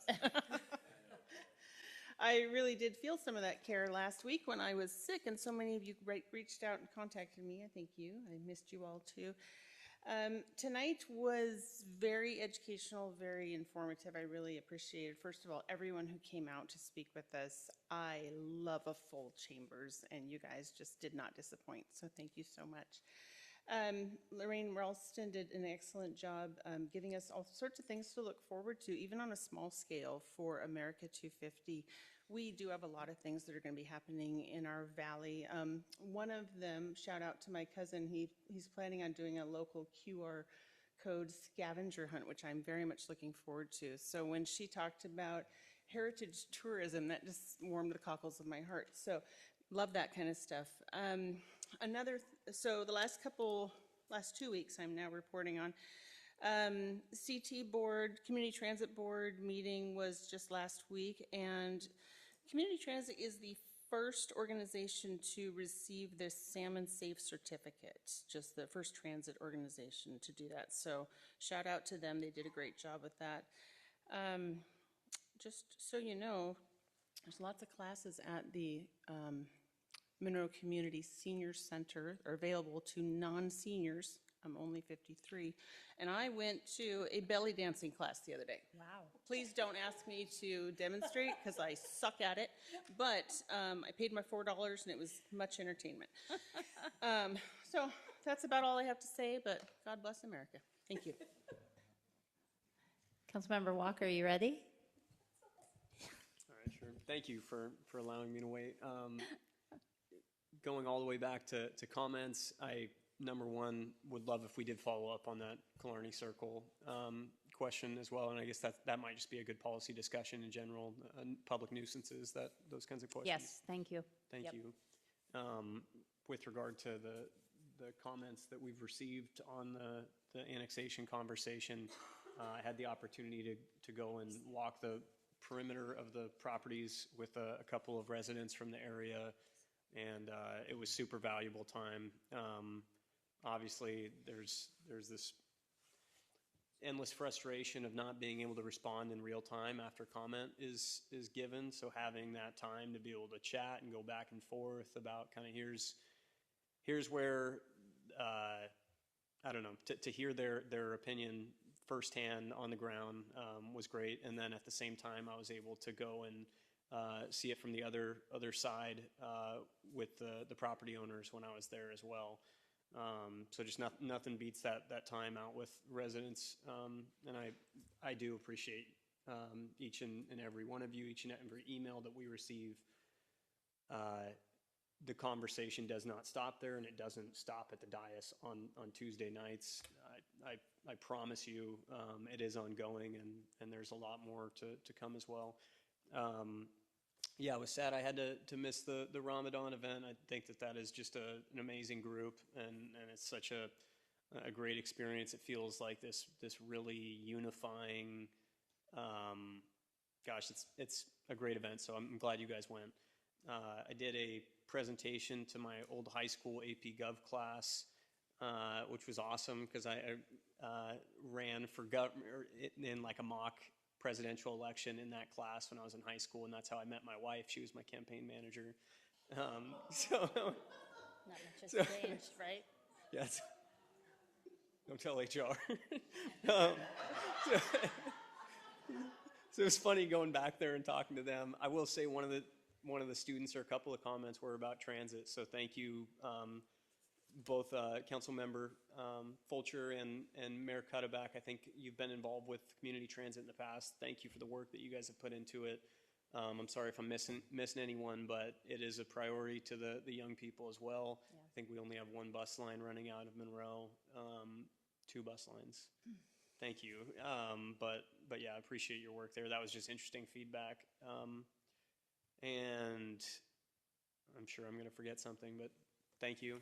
I really did feel some of that care last week when I was sick, and so many of you reached out and contacted me. I thank you. I missed you all too. Tonight was very educational, very informative. I really appreciated, first of all, everyone who came out to speak with us. I love a full Chambers, and you guys just did not disappoint, so thank you so much. Lorraine Ralston did an excellent job giving us all sorts of things to look forward to, even on a small scale for America 250. We do have a lot of things that are going to be happening in our valley. One of them, shout out to my cousin, he's planning on doing a local QR code scavenger hunt, which I'm very much looking forward to. So when she talked about heritage tourism, that just warmed the cockles of my heart. So love that kind of stuff. So the last 2 weeks I'm now reporting on, CT board, Community Transit Board meeting was just last week, and Community Transit is the first organization to receive this Salmon Safe certificate, just the first transit organization to do that. So shout out to them, they did a great job with that. Just so you know, there's lots of classes at the Monroe Community Senior Center are available to non-seniors. I'm only 53. And I went to a belly dancing class the other day. Wow. Please don't ask me to demonstrate because I suck at it. But I paid my $4 and it was much entertainment. So that's about all I have to say, but God bless America. Thank you. Councilmember Walker, are you ready? All right, sure. Thank you for allowing me to wait. Going all the way back to comments, I number one, would love if we did follow up on that Killarney Circle question as well. And I guess that might just be a good policy discussion in general, public nuisances, those kinds of questions. Yes, thank you. Thank Yep. you. With regard to the comments that we've received on the annexation conversation, I had the opportunity to go and walk the perimeter of the properties with a couple of residents from the area, and it was super valuable time. Obviously, there's this endless frustration of not being able to respond in real time after comment is given. So having that time to be able to chat and go back and forth about kind of here's where I don't know, to hear their opinion firsthand on the ground was great. And then at the same time, I was able to go and see it from the other side with the property owners when I was there as well. So just nothing beats that time out with residents. And I do appreciate each and every one of you, each and every email that we receive. The conversation does not stop there, and it doesn't stop at the dais on Tuesday nights. I promise you it is ongoing, and there's a lot more to come as well. Yeah, it was sad I had to miss the Ramadan event. I think that is just an amazing group, and it's such a great experience. It feels like this really unifying, gosh, it's a great event, so I'm glad you guys went. I did a presentation to my old high school AP Gov class, which was awesome because I ran for in like a mock presidential election in that class when I was in high school, and that's how I met my wife. She was my campaign manager. So not much has changed, right? Yes. Don't tell HR. So it was funny going back there and talking to them. I will say one of the students or a couple of comments were about transit. So thank you, both Council Member Fulcher and Mayor Cutterback. I think you've been involved with community transit in the past. Thank you for the work that you guys have put into it. I'm sorry if I'm missing anyone, but it is a priority to the young people as well. Yeah. I think we only have one bus line running out of Monroe, 2 bus lines. Thank you. But yeah, I appreciate your work there. That was just interesting feedback. And I'm sure I'm going to forget something, but thank you.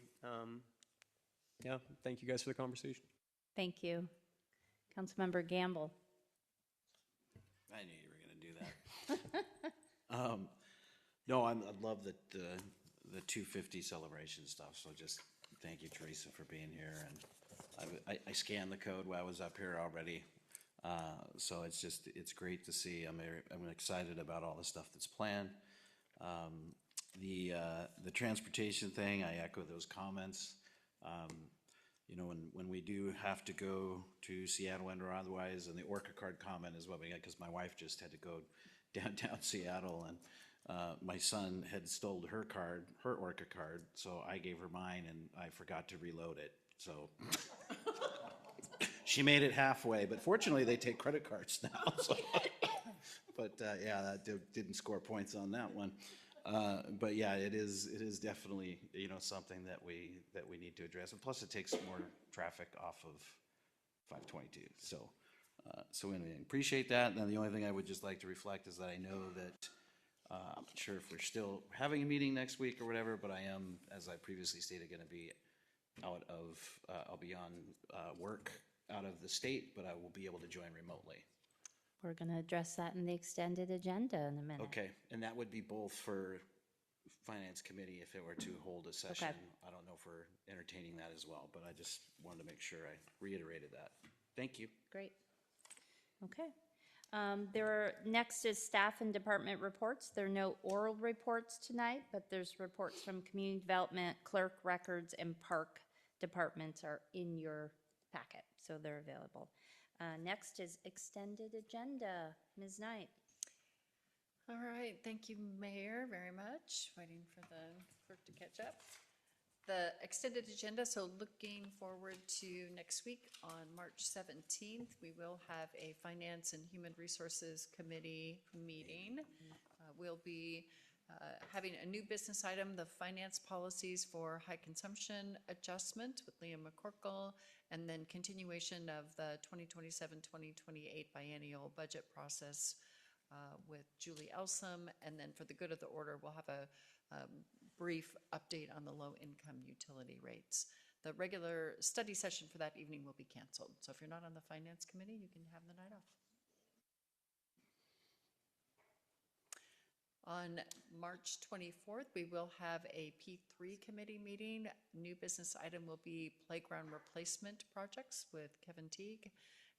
Yeah, thank you guys for the conversation. Thank you. Councilmember Gamble. I knew you were going to do that. No, I love the 250 celebration stuff. So just thank you, Teresa, for being here. And I scanned the code while I was up here already. So it's great to see. I'm excited about all the stuff that's planned. The transportation thing, I echo those comments. You know, when we do have to go to Seattle and or otherwise, and the Orca card comment is what we got, because my wife just had to go downtown Seattle, and my son had stolen her Orca card, so I gave her mine, and I forgot to reload it. So she made it halfway, but fortunately they take credit cards now. So. But yeah, that didn't score points on that one. But yeah, it is definitely, you know, something that we need to address. And plus, it takes more traffic off of 522. So anyway, appreciate that. And then the only thing I would just like to reflect is that I know that I'm not sure if we're still having a meeting next week or whatever, but I am, as I previously stated, going to be out of I'll be on work out of the state, but I will be able to join remotely. We're going to address that in the extended agenda in a minute. Okay, and that would be both for Finance Committee if it were to hold a session. Okay. I don't know if we're entertaining that as well, but I just wanted to make sure I reiterated that. Thank you. Great. Okay. Next is staff and department reports. There are no oral reports tonight, but there's reports from community development, clerk, records, and park departments are in your packet, so they're available. Next is extended agenda. Ms. Knight. All right, thank you, Mayor, very much. Waiting for the clerk to catch up. The extended agenda, so looking forward to next week on March 17th, we will have a Finance and Human Resources Committee meeting. We'll be Having a new business item, the finance policies for high consumption adjustment with Liam McCorkle, and then continuation of the 2027-2028 biennial budget process with Julie Elsom. And then for the good of the order, we'll have a brief update on the low-income utility rates. The regular study session for that evening will be canceled. So if you're not on the finance committee, you can have the night off. On March 24th, we will have a P3 committee meeting. New business item will be playground replacement projects with Kevin Teague.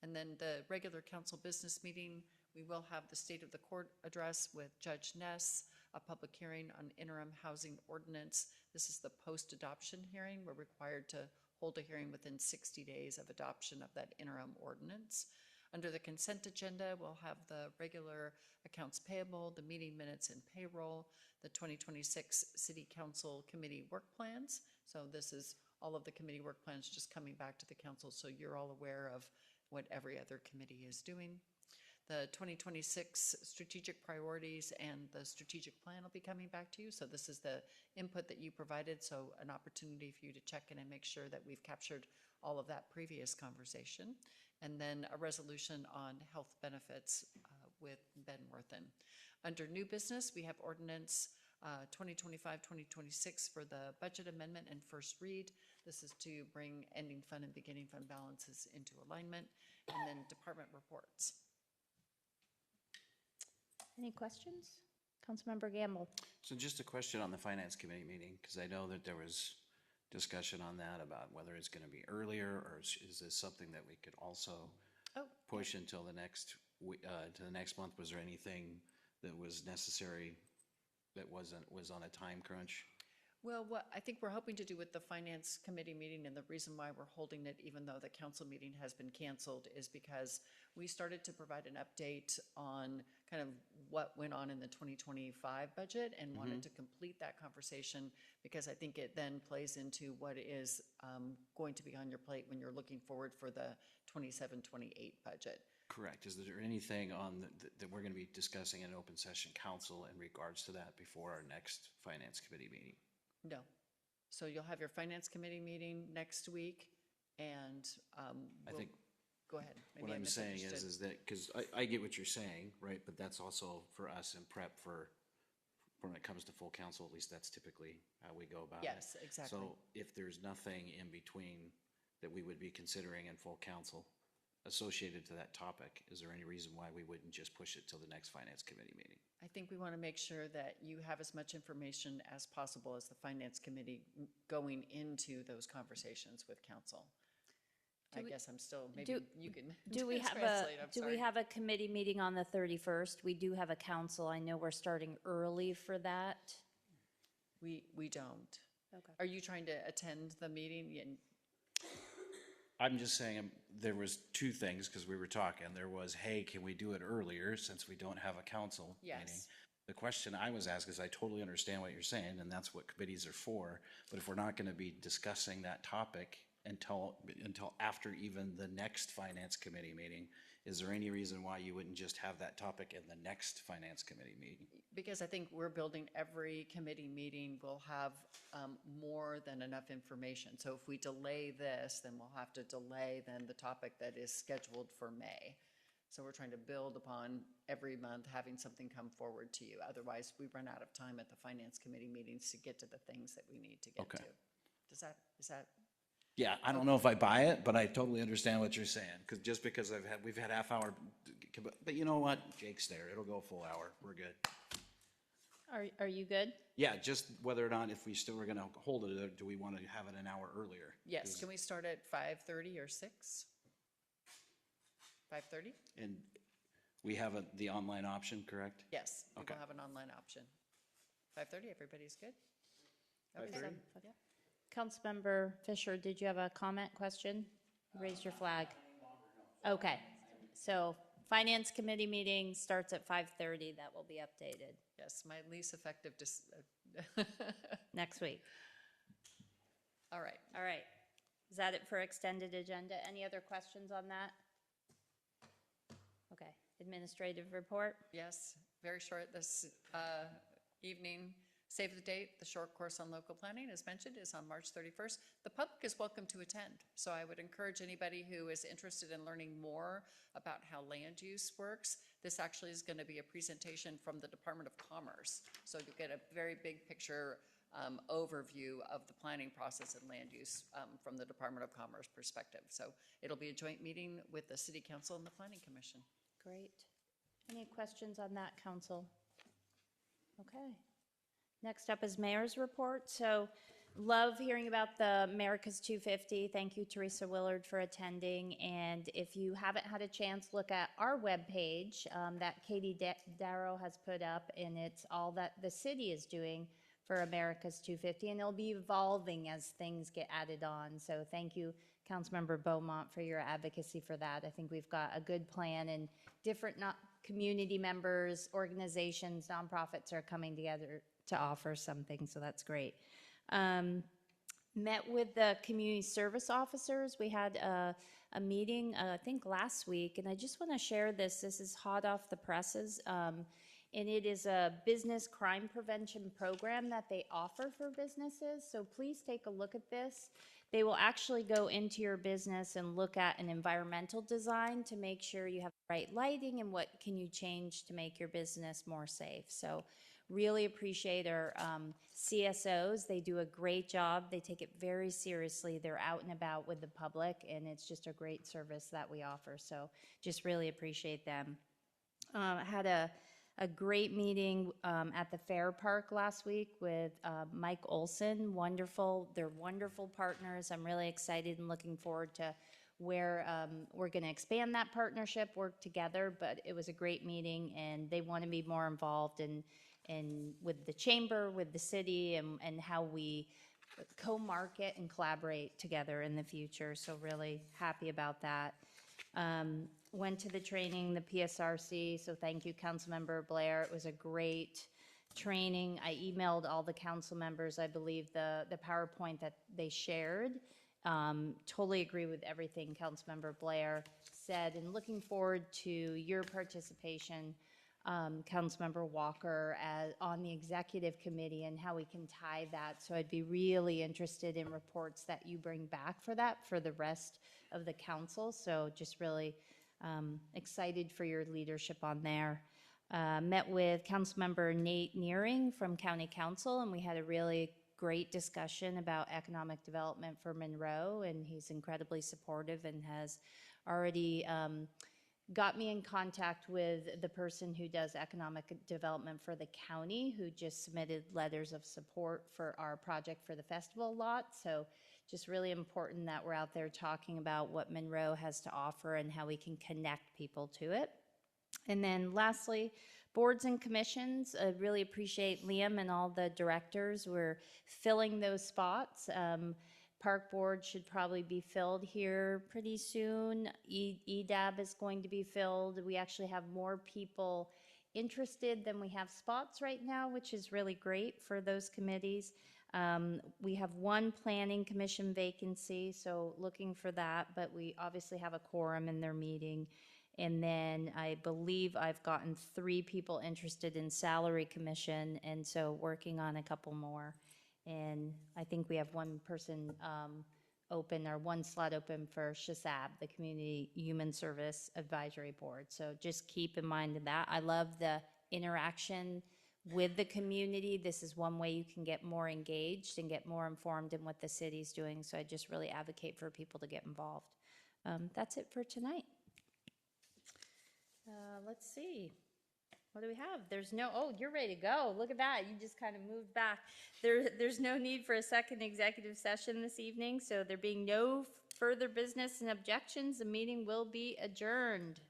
And then the regular council business meeting, we will have the State of the Court address with Judge Ness, a public hearing on interim housing ordinance. This is the post-adoption hearing. We're required to hold a hearing within 60 days of adoption of that interim ordinance. Under the consent agenda, we'll have the regular accounts payable, the meeting minutes and payroll, the 2026 City Council Committee work plans. So this is all of the committee work plans just coming back to the council, so you're all aware of what every other committee is doing. The 2026 strategic priorities and the strategic plan will be coming back to you. So this is the input that you provided, so an opportunity for you to check in and make sure that we've captured all of that previous conversation. And then a resolution on health benefits with Ben Worthen. Under new business, we have ordinance 2025-2026 for the budget amendment and first read. This is to bring ending fund and beginning fund balances into alignment. And then department reports. Any questions? Councilmember Gamble. So just a question on the finance committee meeting, because I know that there was discussion on that about whether it's going to be earlier, or is this something that we could also push until the next to the next month? Was there anything that was necessary that was on a time crunch? Well, what I think we're hoping to do with the finance committee meeting, and the reason why we're holding it even though the council meeting has been canceled, is because we started to provide an update on kind of what went on in the 2025 budget and wanted to complete that conversation, because I think it then plays into what is going to be on your plate when you're looking forward for the 27-28 budget. Correct. Is there anything on that we're going to be discussing in open session council in regards to that before our next finance committee meeting? No. So you'll have your finance committee meeting next week, and I think go ahead. Maybe what I I'm saying misunderstood. is that, because I get what you're saying, right? But that's also for us in prep for when it comes to full council, at least that's typically how we go about it. Yes, exactly. So if there's nothing in between that we would be considering in full council associated to that topic, is there any reason why we wouldn't just push it till the next finance committee meeting? I think we want to make sure that you have as much information as possible as the finance committee going into those conversations with council. I guess I'm still, maybe you can Do we have translate, I'm do we sorry. have a committee meeting on the 31st? We do have a council. I know we're starting early for that. We don't. Okay. Are you trying to attend the meeting? I'm just saying, there was two things, because we were talking. There was, hey, can we do it earlier since we don't have a council meeting? Yes. The question I was asked is, I totally understand what you're saying, and that's what committees are for. But if we're not going to be discussing that topic until after even the next finance committee meeting, is there any reason why you wouldn't just have that topic in the next finance committee meeting? Because I think we're building every committee meeting will have more than enough information. So if we delay this, then we'll have to delay then the topic that is scheduled for May. So we're trying to build upon every month having something come forward to you. Otherwise, we run out of time at the finance committee meetings to get to the things that we need to get to. Is that? Yeah, I don't know if I buy it, but I totally understand what you're saying. Because just because we've had half hour, but you know what? Jake's there. It'll go a full hour. We're good. Are you good? Yeah, just whether or not if we still were going to hold it, or do we want to have it an hour earlier? Yes, can we start at 5:30 or 6? 5:30? And we have the online option, correct? Yes, we Okay. will have an online option. 5:30, everybody's good? 5:30? Yeah. Councilmember Fisher, did you have a comment, question? Raise your flag. Okay, so finance committee meeting starts at 5:30. That will be updated Yes, my least effective next week. All right. All right. Is that it for extended agenda? Any other questions on that? Okay, administrative report? Yes, very short. This evening. Save the date. The short course on local planning, as mentioned, is on March 31st. The public is welcome to attend. So I would encourage anybody who is interested in learning more about how land use works. This actually is going to be a presentation from the Department of Commerce. So you get a very big picture overview of the planning process and land use from the Department of Commerce perspective. So it'll be a joint meeting with the City Council and the Planning Commission. Great. Any questions on that, Council? Okay. Next up is Mayor's report. So love hearing about the America's 250. Thank you, Teresa Willard, for attending. And if you haven't had a chance, look at our webpage that Katie Darrow has put up, and it's all that the city is doing for America's 250, and it'll be evolving as things get added on. So thank you, Councilmember Beaumont, for your advocacy for that. I think we've got a good plan, and different community members, organizations, nonprofits are coming together to offer something, so that's great. Met with the community service officers. We had a meeting, I think last week, and I just want to share this. This is hot off the presses, and it is a business crime prevention program that they offer for businesses, so please take a look at this. They will actually go into your business and look at an environmental design to make sure you have the right lighting and what can you change to make your business more safe. So really appreciate our CSOs. They do a great job. They take it very seriously. They're out and about with the public, and it's just a great service that we offer. So just really appreciate them. I had a great meeting at the Fair Park last week with Mike Olson. Wonderful. They're wonderful partners. I'm really excited and looking forward to where we're going to expand that partnership, work together. But it was a great meeting, and they want to be more involved in with the chamber, with the city, and how we co-market and collaborate together in the future. So really happy about that. Went to the training, the PSRC, so thank you, Councilmember Blair. It was a great training. I emailed all the council members, I believe, the PowerPoint that they shared. Totally agree with everything Councilmember Blair said, and looking forward to your participation, Councilmember Walker, on the executive committee and how we can tie that. So I'd be really interested in reports that you bring back for that for the rest of the council. So just really excited for your leadership on there. Met with Councilmember Nate Nearing from County Council, and we had a really great discussion about economic development for Monroe, and he's incredibly supportive and has already got me in contact with the person who does economic development for the county, who just submitted letters of support for our project for the festival lot. So just really important that we're out there talking about what Monroe has to offer and how we can connect people to it. And then lastly, boards and commissions. I really appreciate Liam and all the directors. We're filling those spots. Park Board should probably be filled here pretty soon. EDAB is going to be filled. We actually have more people interested than we have spots right now, which is really great for those committees. We have one planning commission vacancy, so looking for that, but we obviously have a quorum in their meeting. And then I believe I've gotten 3 people interested in salary commission, and so working on a couple more. And I think we have one person open, or one slot open for SHASAB, the Community Human Service Advisory Board. So just keep in mind that. I love the interaction with the community. This is one way you can get more engaged and get more informed in what the city's doing. So I just really advocate for people to get involved. That's it for tonight. Let's see. What do we have? There's no, oh, you're ready to go. Look at that. You just kind of moved back. There's no need for a second executive session this evening, so there being no further business and objections, the meeting will be adjourned.